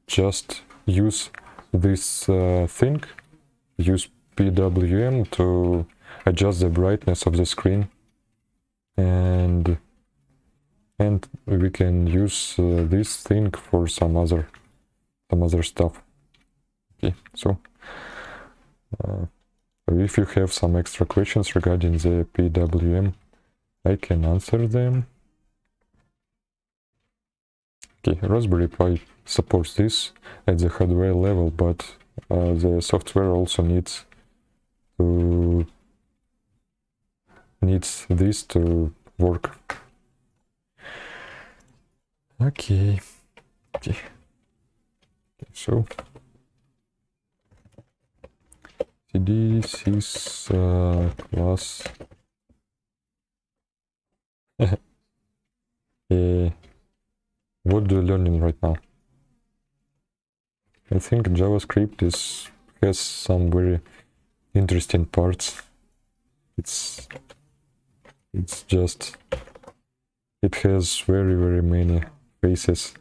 just use this thing, use PWM to adjust the brightness of the screen, and we can use this thing for some other stuff. Okay, so if you have some extra questions regarding the PWM, I can answer them. Okay, Raspberry Pi supports this at the hardware level, but the software also needs this to work. Okay. So this is class. What do you learning right now? I think JavaScript has some very interesting parts. It's just it has very many faces.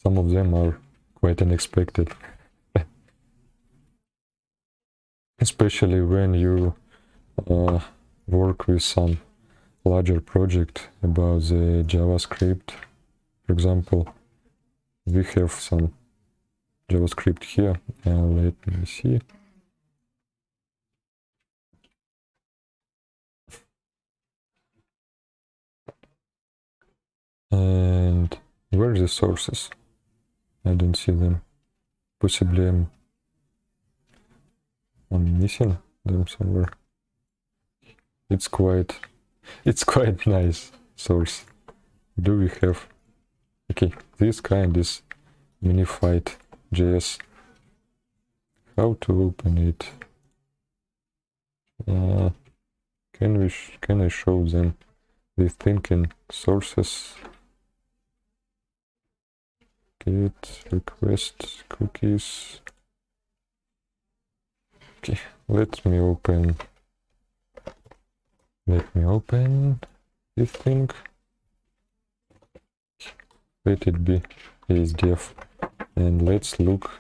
Some of them are quite unexpected. Especially when you work with some larger project about the JavaScript. For example, we have some JavaScript here, and let me see. And where are the sources? I don't see them. Possibly I'm missing them somewhere. It's quite nice source. Do we have? Okay, this kind is minified JS. How to open it? Can I show them the thinking sources? Get request cookies. Okay, let me open this thing. Let it be ASDF, and let's look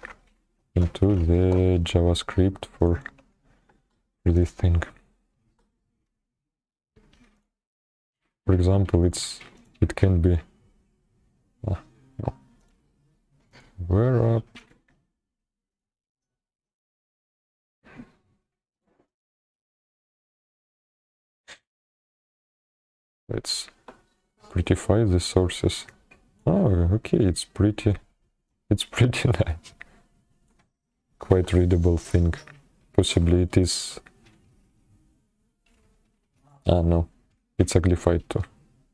into the JavaScript for this thing. For example, it can be no. Where up? Let's prettify the sources. Oh, okay, it's pretty nice. Quite readable thing. Possibly it is. Ah, no. it's uglified too.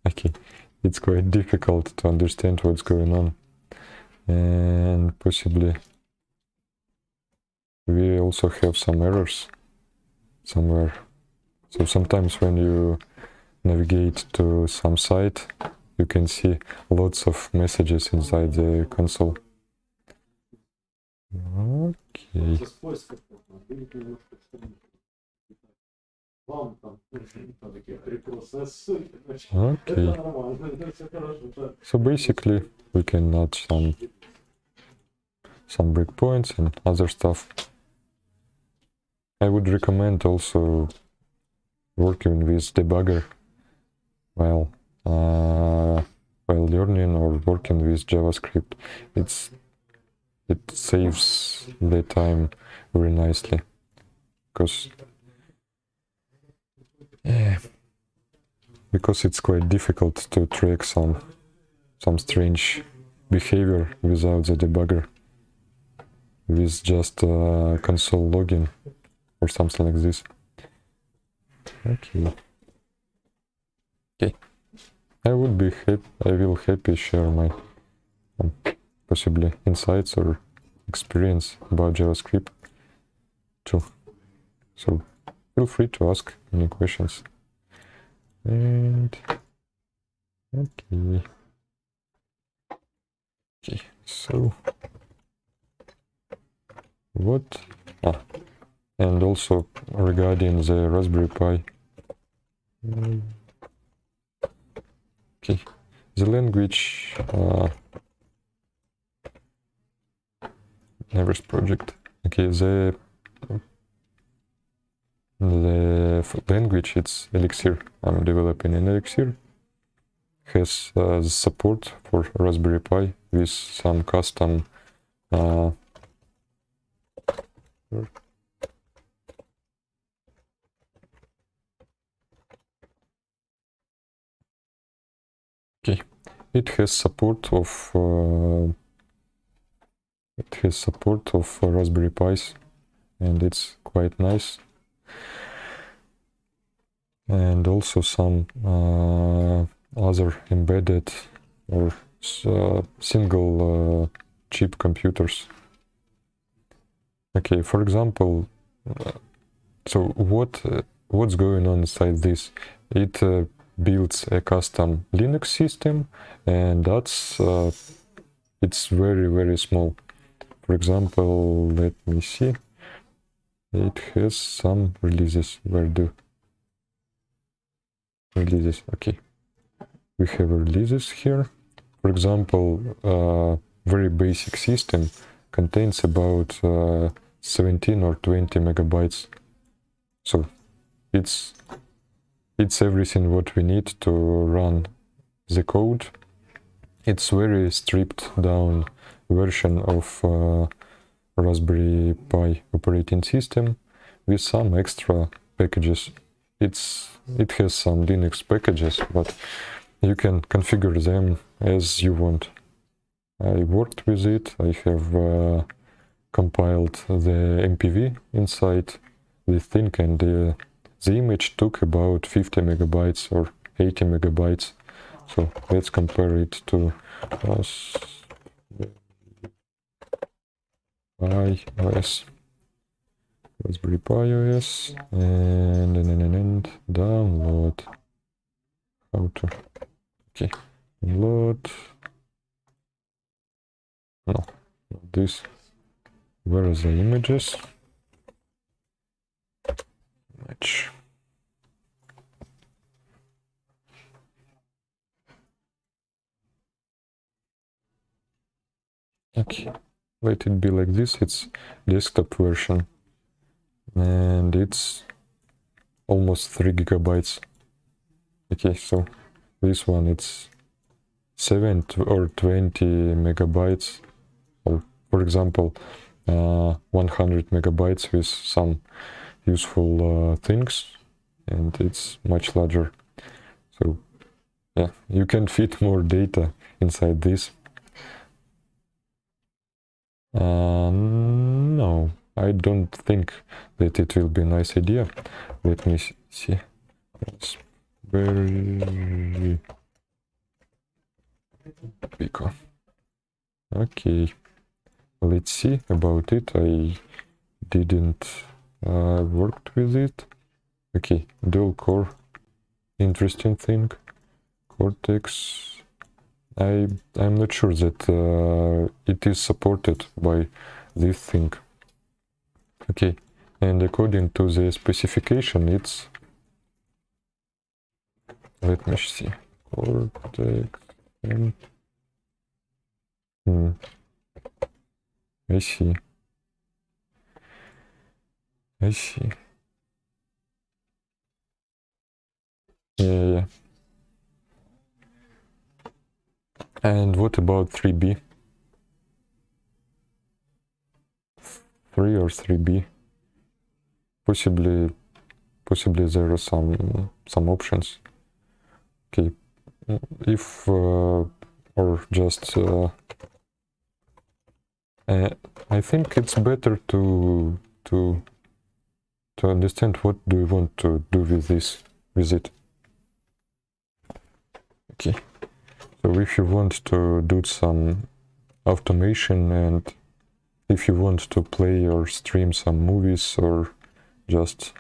Okay, it's quite difficult to understand what's going on, and possibly we also have some errors somewhere. So sometimes when you navigate to some site, you can see lots of messages inside the console. Okay. Без поиска будет немножко что-нибудь. Вам там такие препроцессуйте. Okay. Это нормально, это все хорошо. So basically, we can add some breakpoints and other stuff. I would recommend also working with debugger while learning or working with JavaScript. It saves the time very nicely, because it's quite difficult to track some strange behavior without the debugger, with just console login or something like this. Okay. I will happy share my possibly insights or experience about JavaScript too. So feel free to ask any questions. And okay, so what? And also regarding the Raspberry Pi. Okay, the language Never's project. Okay, the language, it's Elixir. I'm developing in Elixir. Has support for Raspberry Pi with some custom okay, it has support of Raspberry Pis, and it's quite nice. And also some other embedded or single chip computers. Okay, for example, so what's going on inside this? It builds a custom Linux system, and that's it's very, very small. For example, let me see. It has some releases. Where do releases? Okay, we have releases here. For example, very basic system contains about 17 or 20 megabytes. So it's everything what we need to run the code. It's very stripped down version of Raspberry Pi operating system with some extra packages. It has some Linux packages, but you can configure them as you want. I worked with it. I have compiled the MPV inside the thing, and the image took about 50 megabytes or 80 megabytes. So let's compare it to iOS, Raspberry Pi OS, and download. How to? Okay, download. No, not this. Where are the images? Match. Okay, let it be like this. It's desktop version, and it's almost 3 gigabytes. Okay, so this one, it's 7 or 20 megabytes, or for example 100 megabytes with some useful things, and it's much larger. So yeah, you can fit more data inside this. No, I don't think that it will be a nice idea. Let me see. Let's very Pico. Okay, let's see about it. I didn't worked with it. Okay, dual core, interesting thing. Cortex. I'm not sure that it is supported by this thing. Okay, and according to the specification, it's, let me see, Cortex and I see. I see. Yeah. And what about 3B? 3 or 3B? Possibly there are some options. Okay, if or just I think it's better to understand what do you want to do with it. Okay, so if you want to do some automation, and if you want to play or stream some movies or just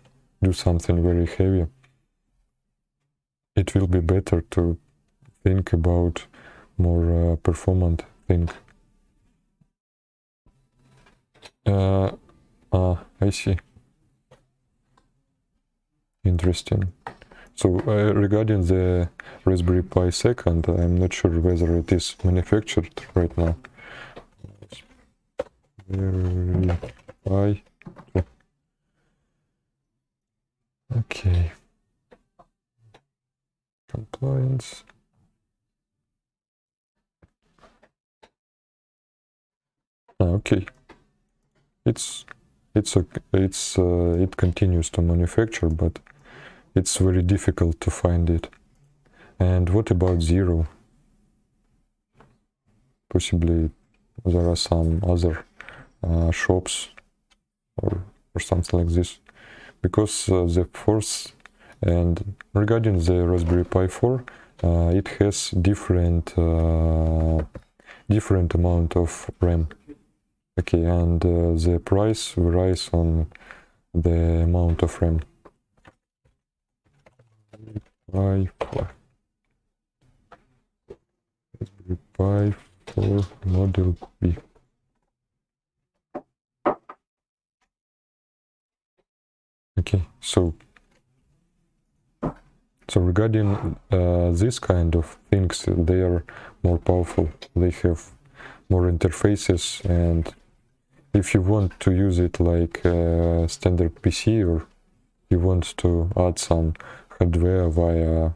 do something very heavy, it will be better to think about more performant thing. I see. Interesting. So regarding the Raspberry Pi 2nd, I'm not sure whether it is manufactured right now. Raspberry Pi. Okay. Compliance. Okay. It continues to manufacture, but it's very difficult to find it. And what about Zero? Possibly there are some other shops or something like this, because the fourth, and regarding the Raspberry Pi 4, it has different amount of RAM. Okay, and the price varies on the amount of RAM. Pi 4. Raspberry Pi 4 Model B. Okay, so regarding this kind of things, they are more powerful. They have more interfaces, and if you want to use it like standard PC, or you want to add some hardware via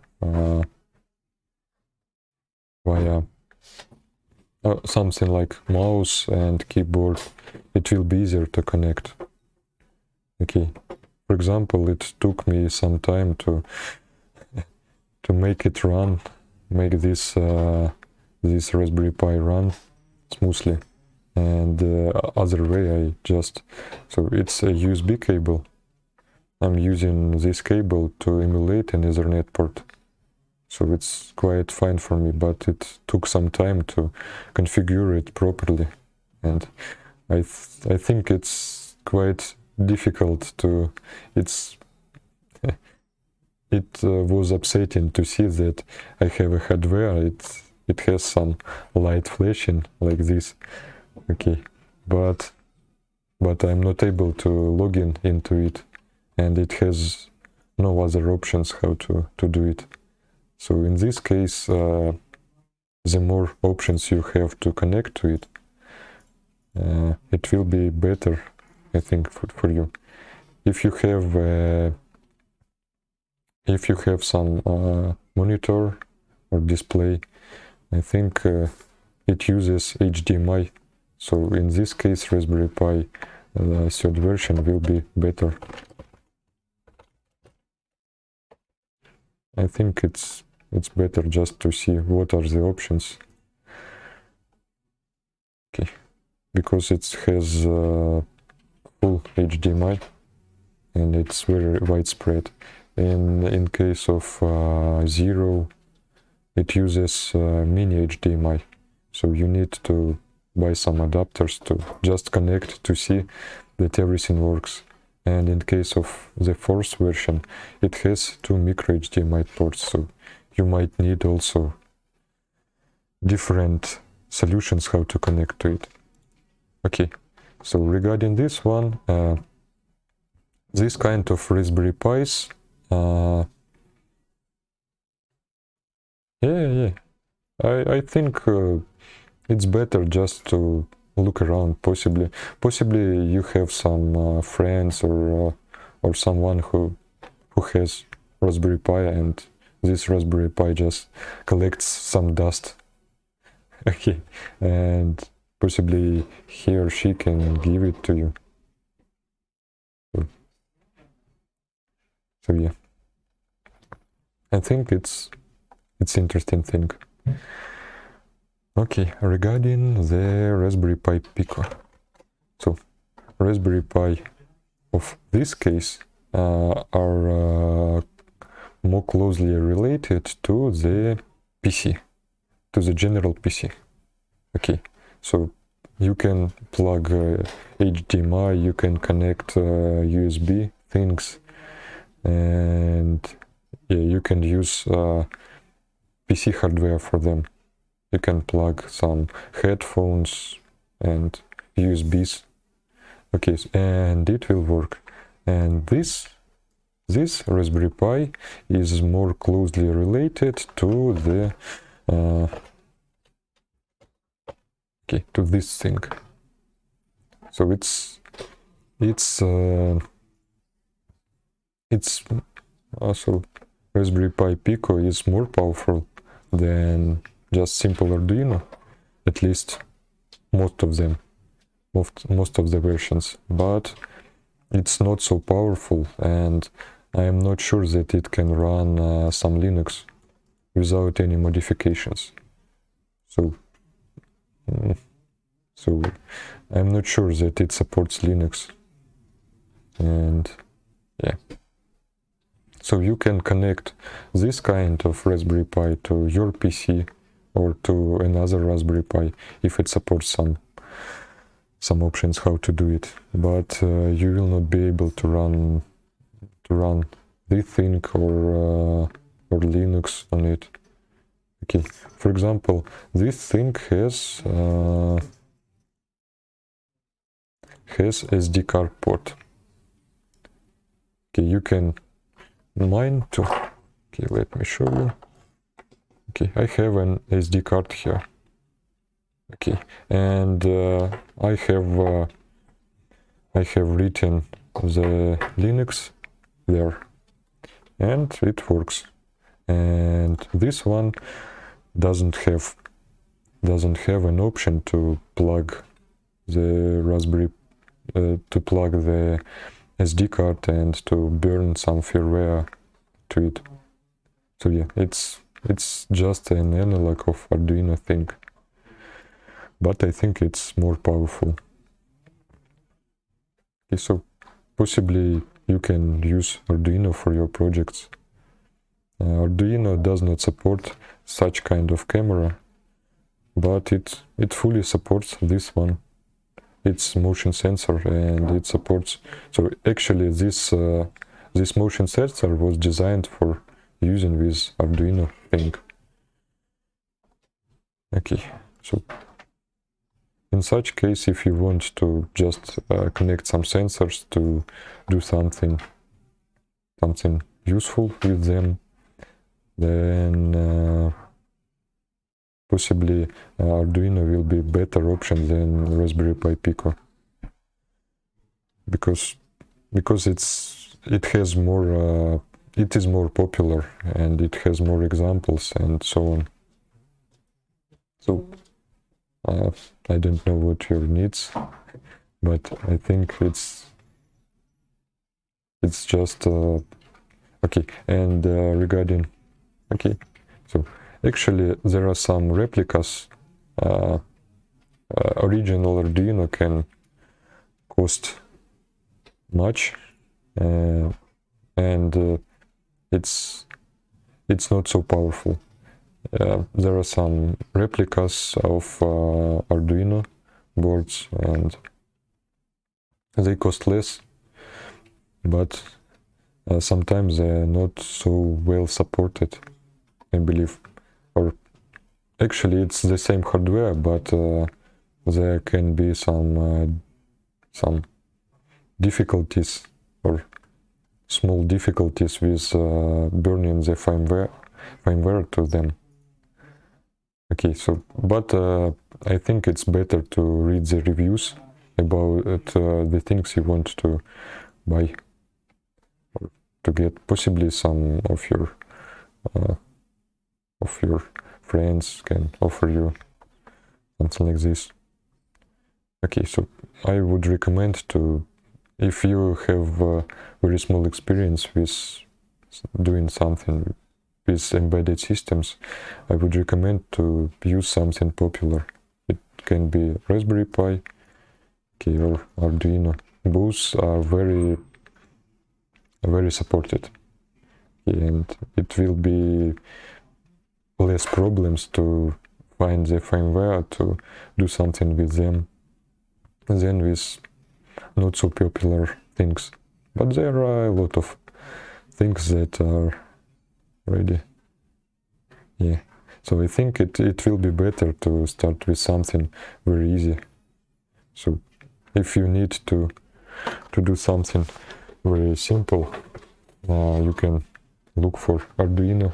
something like mouse and keyboard, it will be easier to connect. Okay, for example, it took me some time to make it run, make this Raspberry Pi run smoothly. And other way, I just, so it's a USB cable. I'm using this cable to emulate an Ethernet port, so it's quite fine for me, but it took some time to configure it properly, and I think it's quite difficult to, it was upsetting to see that I have a hardware, it has some light flashing like this. Okay, but I'm not able to log into it, and it has no other options how to do it. So in this case, the more options you have to connect to it, it will be better, I think, for you. If you have some monitor or display, I think it uses HDMI. So in this case, Raspberry Pi third version will be better. I think it's better just to see what are the options. Okay, because it has full HDMI and it's very widespread. in case of 0, it uses mini HDMI, so you need to buy some adapters to just connect to see that everything works. And in case of the 4th version, it has 2 micro HDMI ports, so you might need also different solutions how to connect to it. Okay, so regarding this one, this kind of Raspberry Pis, I think it's better just to look around. Possibly you have some friends or someone who has Raspberry Pi, and this Raspberry Pi just collects some dust. Okay, and possibly he or she can give it to you. So yeah, I think it's interesting thing. Okay, regarding the Raspberry Pi Pico. So Raspberry Pi of this case are more closely related to the PC, to the general PC. Okay, so you can plug HDMI, you can connect USB things, and yeah, you can use PC hardware for them. You can plug some headphones and USBs. Okay, and it will work. And this Raspberry Pi is more closely related to the to this thing. So it's also Raspberry Pi Pico is more powerful than just simple Arduino, at least most of them, most of the versions, but it's not so powerful, and I am not sure that it can run some Linux without any modifications. So I'm not sure that it supports Linux, and yeah. So you can connect this kind of Raspberry Pi to your PC or to another Raspberry Pi if it supports some options how to do it, but you will not be able to run this thing or Linux on it. Okay, for example, this thing has SD card port. Okay, you can mine too. Okay, let me show you. Okay, I have an SD card here. Okay, and I have written the Linux there, and it works. And this one doesn't have an option to plug the Raspberry to plug the SD card and to burn some firmware to it. So yeah, it's just an analog of Arduino thing, but I think it's more powerful. Okay, so possibly you can use Arduino for your projects. Arduino does not support such kind of camera, but it fully supports this one. It's motion sensor, and it supports. So actually, this motion sensor was designed for using with Arduino thing. Okay, so in such case, if you want to just connect some sensors to do something useful with them, then possibly Arduino will be better option than Raspberry Pi Pico, because it has more it is more popular, and it has more examples and so on. So I don't know what your needs, but I think it's just okay. And regarding okay, so actually there are some replicas. Original Arduino can cost much, and it's not so powerful. There are some replicas of Arduino boards, and they cost less, but sometimes they're not so well supported, I believe. Or actually it's the same hardware, but there can be some difficulties or small difficulties with burning the firmware to them. Okay, so but I think it's better to read the reviews about the things you want to buy, or to get. Possibly some of your friends can offer you something like this. Okay, so I would recommend to, if you have very small experience with doing something with embedded systems, I would recommend to use something popular. It can be Raspberry Pi, okay, or Arduino. Both are very supported, and it will be less problems to find the firmware to do something with them than with not so popular things. But there are a lot of things that are ready. Yeah, so I think it will be better to start with something very easy. So if you need to do something very simple, you can look for Arduino.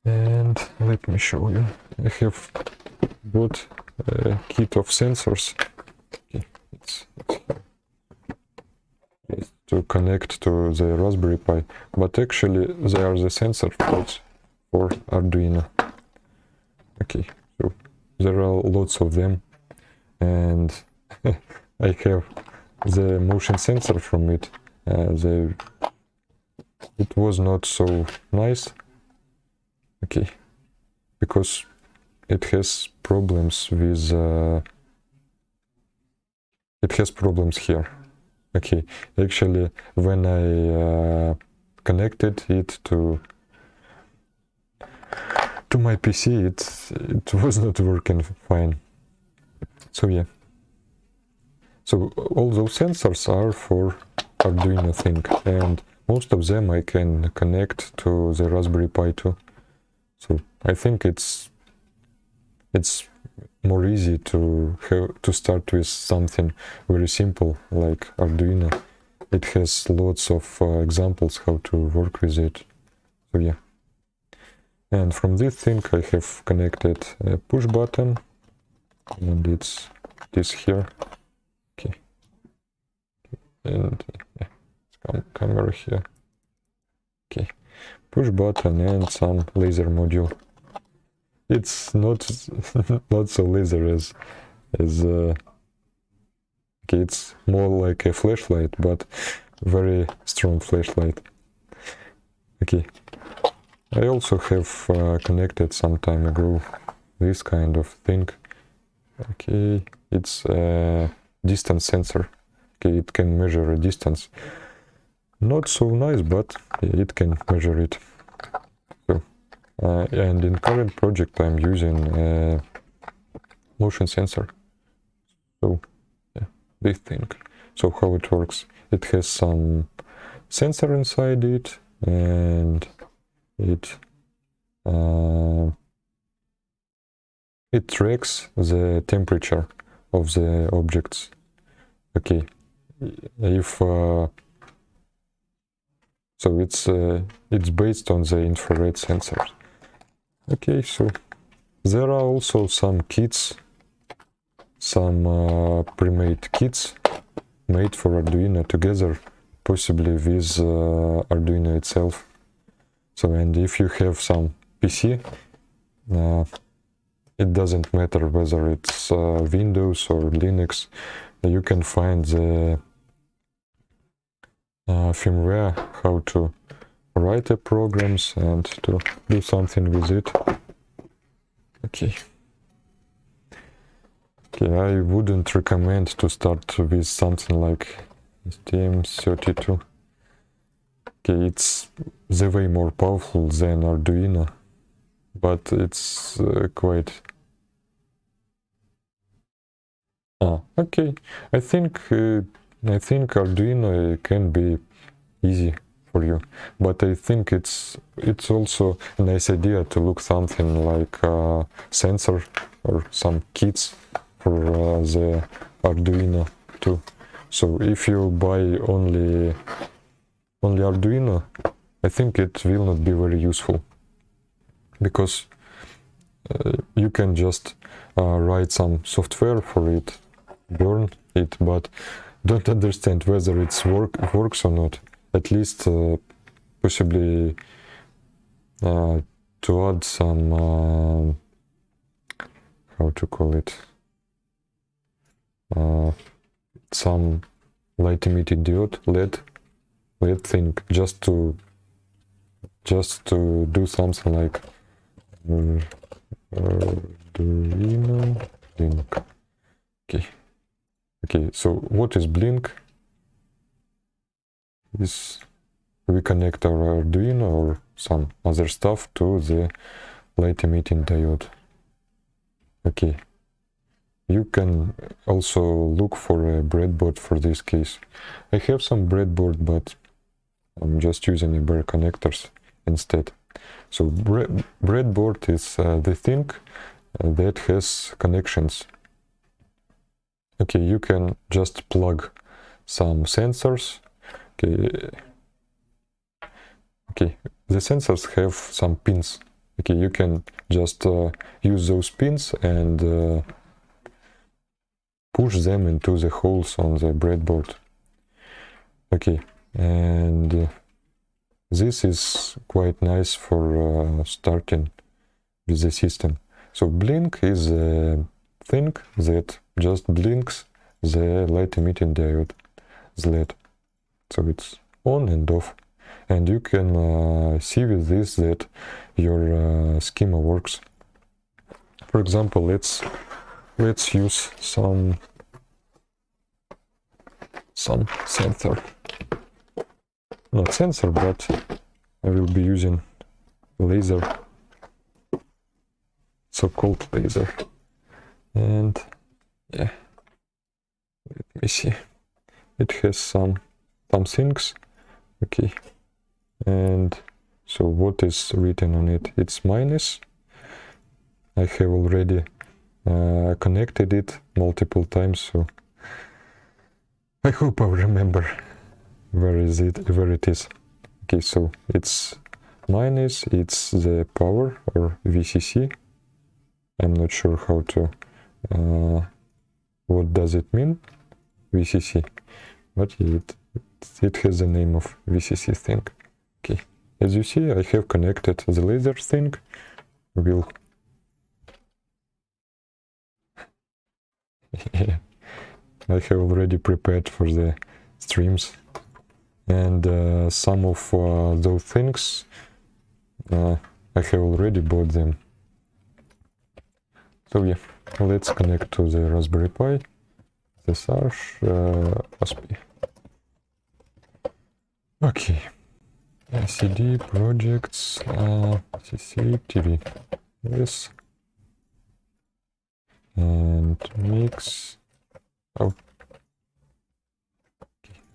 And let me show you. I have bought a kit of sensors. Okay, it's to connect to the Raspberry Pi, but actually they are the sensor ports for Arduino. Okay, so there are lots of them, and I have the motion sensor from it. It was not so nice, okay, because it has problems with here. Okay, actually when I connected it to my PC, it was not working fine. So yeah, so all those sensors are for Arduino thing, and most of them I can connect to the Raspberry Pi too. So I think it's more easy to start with something very simple like Arduino. It has lots of examples how to work with it. So yeah. And from this thing I have connected a push button, and it's this here. Okay. And camera here. Okay. Push button and some laser module. It's not not so laser as okay, it's more like a flashlight, but very strong flashlight. Okay, I also have connected some time ago this kind of thing. Okay, it's a distance sensor. Okay, it can measure a distance. Not so nice, but it can measure it. So, and in current project I'm using a motion sensor. So yeah, this thing. So how it works? It has some sensor inside it, and it tracks the temperature of the objects. Okay, if so it's based on the infrared sensors. Okay, so there are also some kits, some pre-made kits made for Arduino together, possibly with Arduino itself. So, and if you have some PC, it doesn't matter whether it's Windows or Linux, you can find the firmware, how to write the programs and to do something with it. Okay. Okay, I wouldn't recommend to start with something like STM32. Okay, it's the way more powerful than Arduino, but it's quite... okay. I think Arduino can be easy for you, but I think it's also a nice idea to look something like a sensor or some kits for the Arduino too. So if you buy only Arduino, I think it will not be very useful, because you can just write some software for it, burn it, but don't understand whether it's works or not. At least possibly to add some how to call it, some light emitting diode, LED thing, just to do something like Arduino Blink. Okay, so what is Blink? Is we connect our Arduino or some other stuff to the light emitting diode. Okay, you can also look for a breadboard for this case. I have some breadboard, but I'm just using a bare connectors instead. So breadboard is the thing that has connections. Okay, you can just plug some sensors. Okay, the sensors have some pins. Okay, you can just use those pins and push them into the holes on the breadboard. Okay, and this is quite nice for starting with the system. So Blink is a thing that just blinks the light emitting diode, the LED. So it's on and off. And you can see with this that your schema works. For example, let's use some sensor. Not sensor, but I will be using laser, so-called laser. And yeah, let me see. It has some things. Okay. And so what is written on it? It's minus. I have already connected it multiple times, so I hope I remember where it is. Okay, so it's minus, it's the power, or VCC. I'm not sure how to what does it mean, VCC, but it has the name of VCC thing. Okay, as you see, I have connected the laser thing. I have already prepared for the streams, and some of those things I have already bought them. So yeah, let's connect to the Raspberry Pi, SSH, ASP. Okay, CD projects, CCTV, yes, and mix. Oh,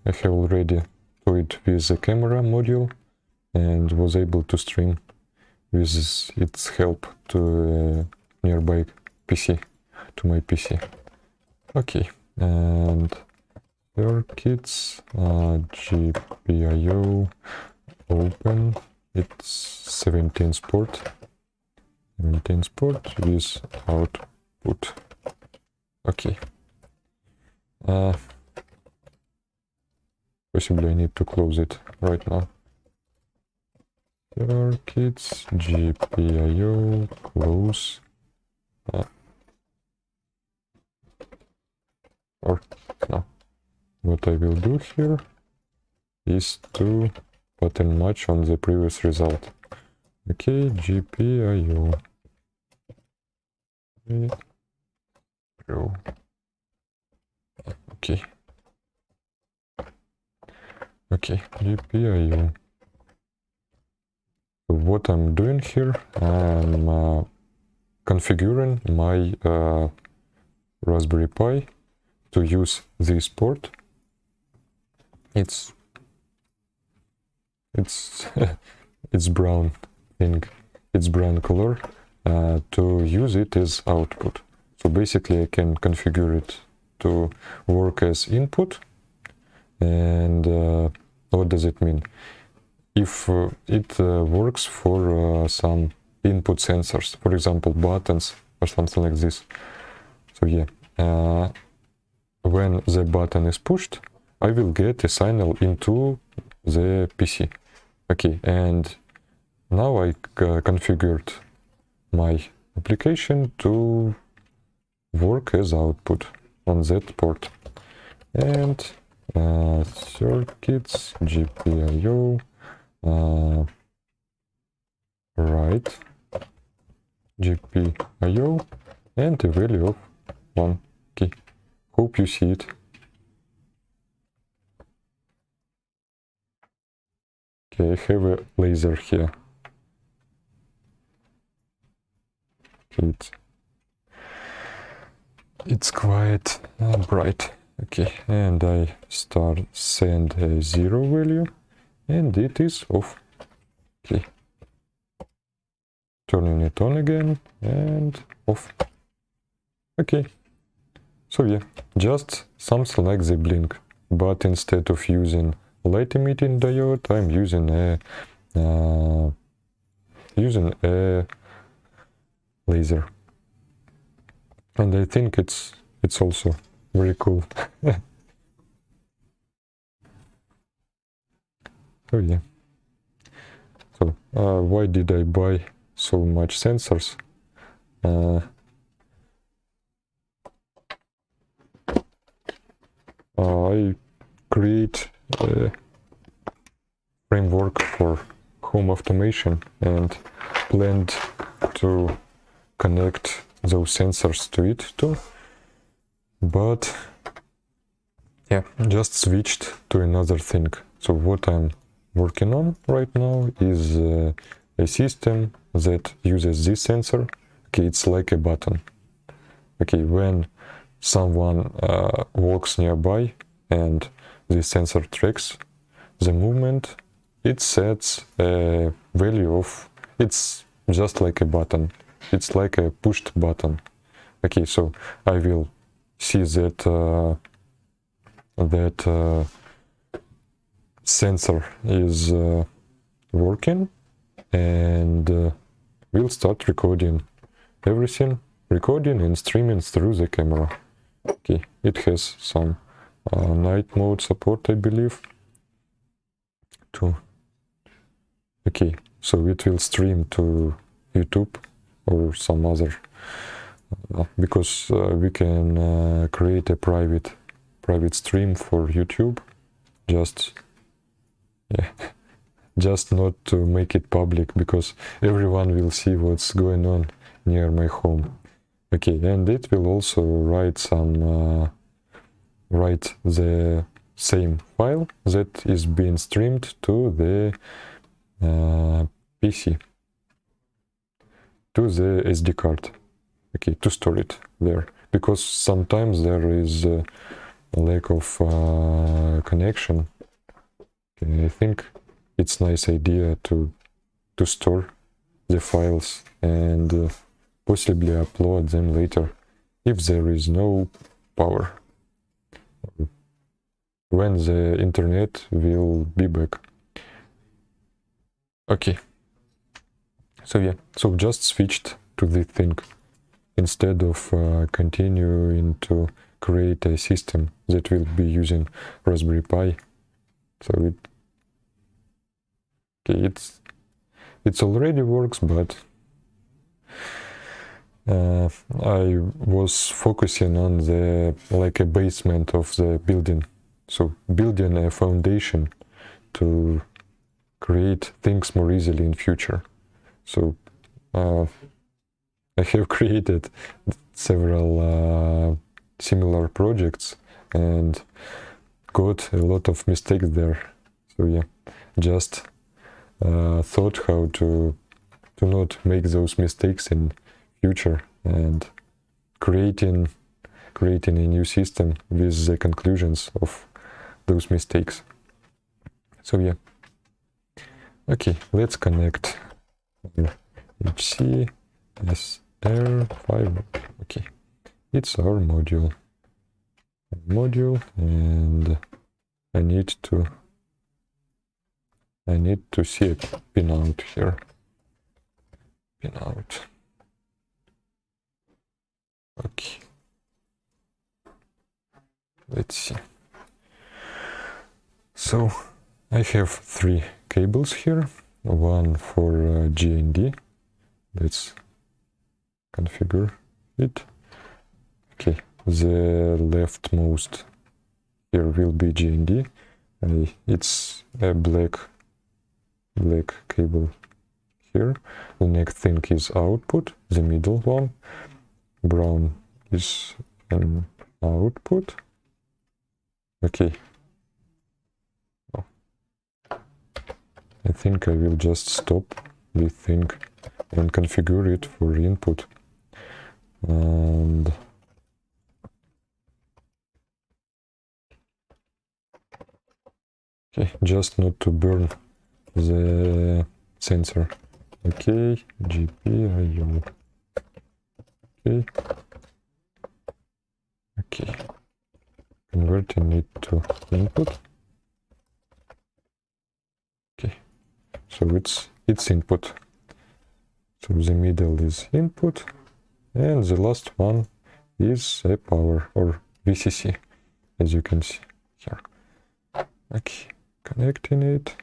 I have already played with the camera module and was able to stream with its help to a nearby PC, to my PC. Okay, and circuits, GPIO, open, it's 17 port with output. Okay. Possibly I need to close it right now. Circuits, GPIO, close. Or no. What I will do here is to pattern match on the previous result. Okay, GPIO. Okay. Okay, GPIO. what I'm doing here, I'm configuring my Raspberry Pi to use this port. It's it's brown thing, it's brown color, to use it as output. So basically I can configure it to work as input. And what does it mean? If it works for some input sensors, for example buttons or something like this. So yeah, when the button is pushed, I will get a signal into the PC. Okay, and now I configured my application to work as output on that port. And circuits, GPIO, write GPIO, and a value of 1 key. Hope you see it. Okay, I have a laser here. Okay, it's quite bright. Okay, and I send a 0 value, and it is off. Okay, turning it on again, and off. Okay, so yeah, just something like the blink, but instead of using light emitting diode, I'm using a laser, and I think it's also very cool. Oh yeah. So why did I buy so much sensors? I create a framework for home automation and planned to connect those sensors to it too, but yeah, just switched to another thing. So what I'm working on right now is a system that uses this sensor. Okay, it's like a button. Okay, when someone walks nearby and this sensor tracks the movement, it sets a value of, it's just like a button. It's like a pushed button. Okay, so I will see that sensor is working, and we'll start recording everything, recording and streaming through the camera. Okay, it has some night mode support, I believe, too. Okay, so it will stream to YouTube or some other, because we can create a private stream for YouTube, just yeah, just not to make it public, because everyone will see what's going on near my home. Okay, and it will also write the same file that is being streamed to the PC, to the SD card. Okay, to store it there, because sometimes there is a lack of connection. Okay, I think it's nice idea to store the files and possibly upload them later if there is no power, when the internet will be back. Okay, so yeah, so just switched to the thing instead of continuing to create a system that will be using Raspberry Pi. So it already works, but I was focusing on the like a basement of the building, so building a foundation to create things more easily in future. So I have created several similar projects and got a lot of mistakes there. So yeah, just thought how to not make those mistakes in future, and creating a new system with the conclusions of those mistakes. So yeah. Okay, let's connect HC SR5. Okay, it's our module, and I need to see a pin out here. Pin out. Okay. Let's see. So I have 3 cables here. One for GND. Let's configure it. Okay, the leftmost here will be GND. It's a black cable here. The next thing is output, the middle one. Brown is an output. Okay. Oh. I think I will just stop the thing and configure it for input. And okay, just not to burn the sensor. Okay, GPIO. Okay. Okay. Converting it to input. Okay. So it's input. So the middle is input, and the last one is a power, or VCC, as you can see here. Okay, connecting it.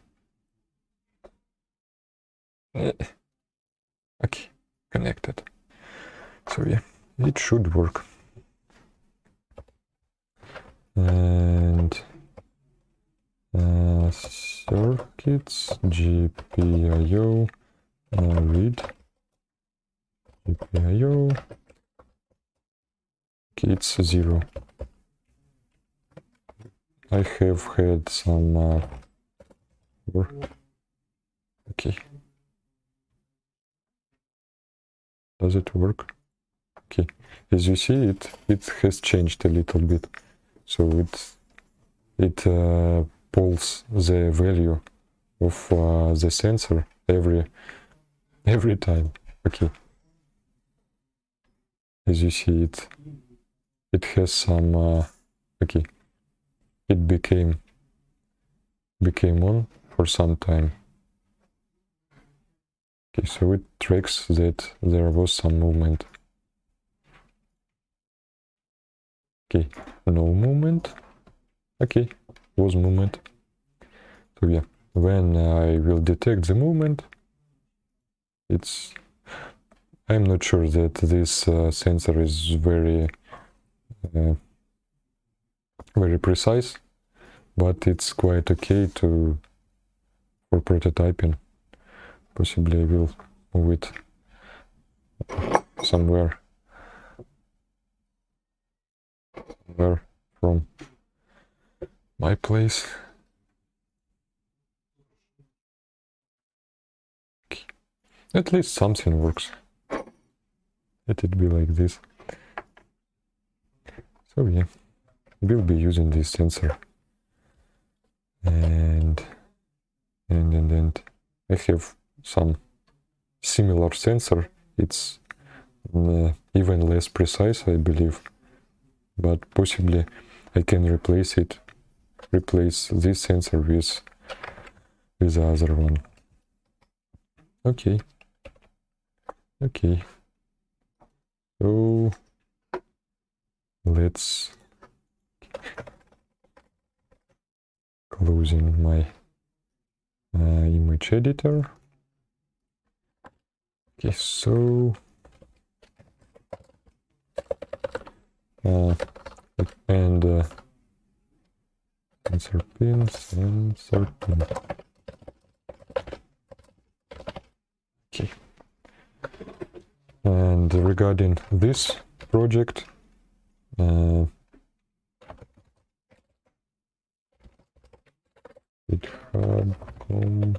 Okay, connected. So yeah, it should work. And circuits, GPIO, read, GPIO. Okay, it's 0. I have had some work. Okay. Does it work? Okay. As you see, it has changed a little bit. So it pulls the value of the sensor every time. Okay. As you see, it has some okay. It became on for some time. Okay, so it tracks that there was some movement. Okay, no movement. Okay, was movement. So yeah, when I will detect the movement, I'm not sure that this sensor is very precise, but it's quite okay for prototyping. Possibly I will move it somewhere from my place. Okay. At least something works. Let it be like this. So yeah, we'll be using this sensor, and I have some similar sensor. It's even less precise, I believe, but possibly I can replace this sensor with the other one. Okay. So let's closing my image editor. Okay, so and sensor pin. Okay. And regarding this project, GitHub.com.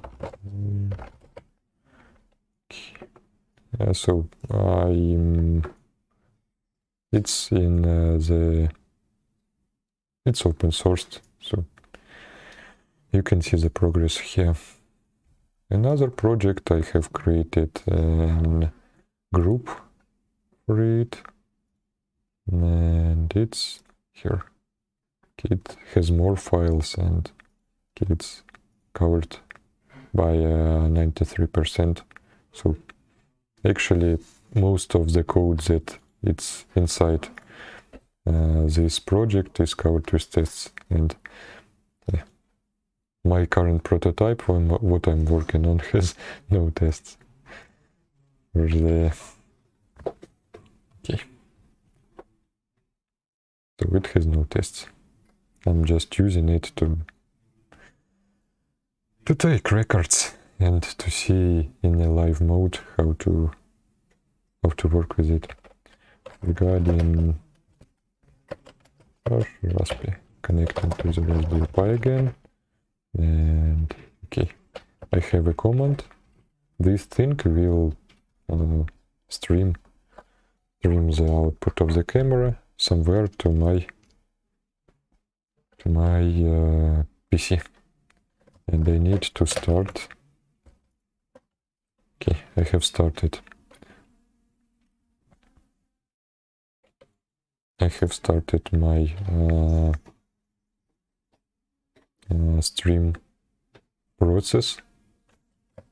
So it's in it's open sourced, so you can see the progress here. Another project I have created a group for it, and it's here. It has more files and it's covered by 93%. So actually most of the code that it's inside this project is covered with tests, and my current prototype, what I'm working on, has no tests. Okay. So it has no tests. I'm just using it to take records and to see in a live mode how to work with it. Regarding Raspberry, connecting to the Raspberry Pi again, and okay, I have a command. This thing will stream the output of the camera somewhere to my PC, and I need to start. Okay, I have started. I have started my stream process.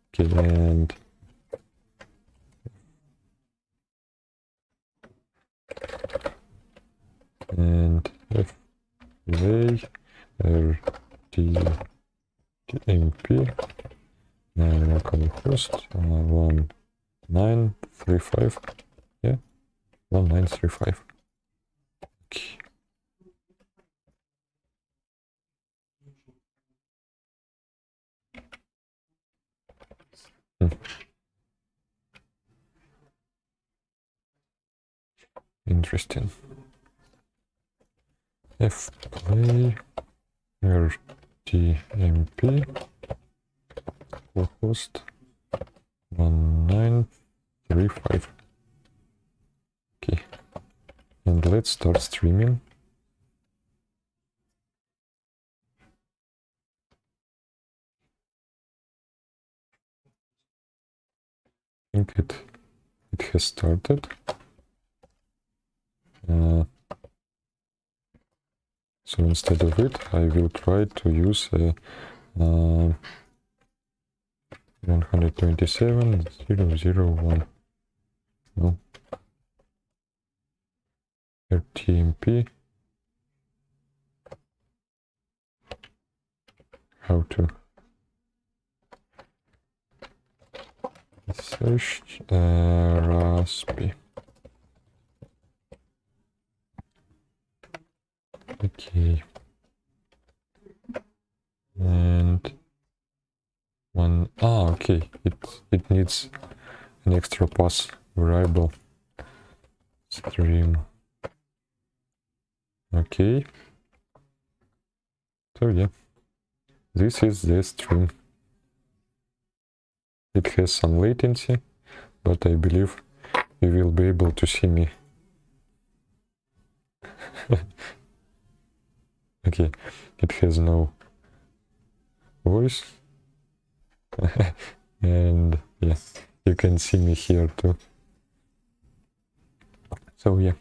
Okay, and play RTMP localhost 1935. Yeah, 1935. Okay. Interesting. Fplay RTMP localhost 1935. Okay, and let's start streaming. I think it has started. So instead of it, I will try to use 127.0.0.1. No. RTMP. How to search Raspi. Okay. And okay, it needs an extra pass variable. Stream. Okay. So yeah, this is the stream. It has some latency, but I believe you will be able to see me. Okay, it has no voice. And yeah, you can see me here too. So yeah,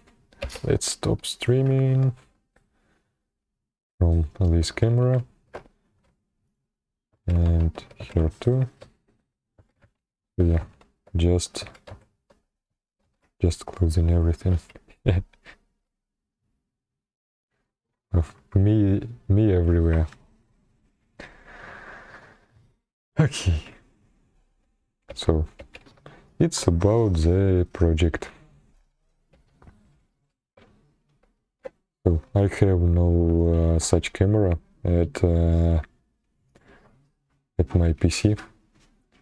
let's stop streaming from this camera, and here too. So yeah, just closing everything. Of me everywhere. Okay, so it's about the project. So I have no such camera at my PC,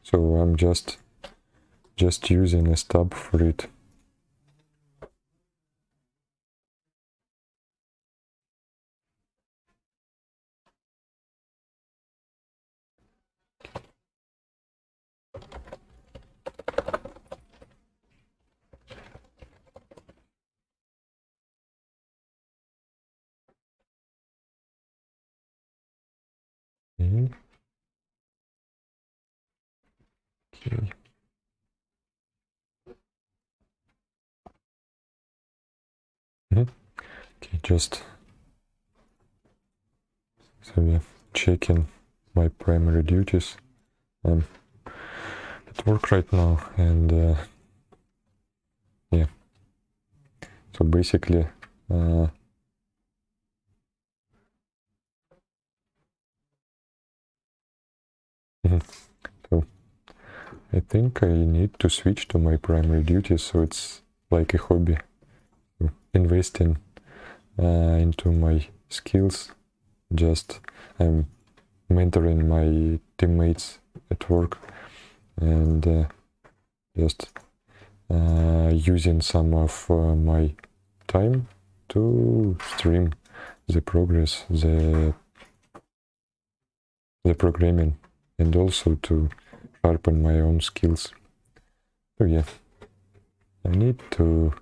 so I'm just using a stub for it. Okay. Okay. Okay, just so yeah, checking my primary duties. I'm at work right now, and yeah. So basically, so I think I need to switch to my primary duties, so it's like a hobby. So investing into my skills. Just I'm mentoring my teammates at work, and just using some of my time to stream the progress, the programming, and also to sharpen my own skills. So yeah, I need to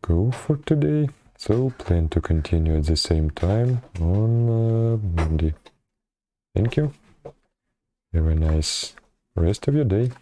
go for today. So plan to continue at the same time on Monday. Thank you. Have a nice rest of your day.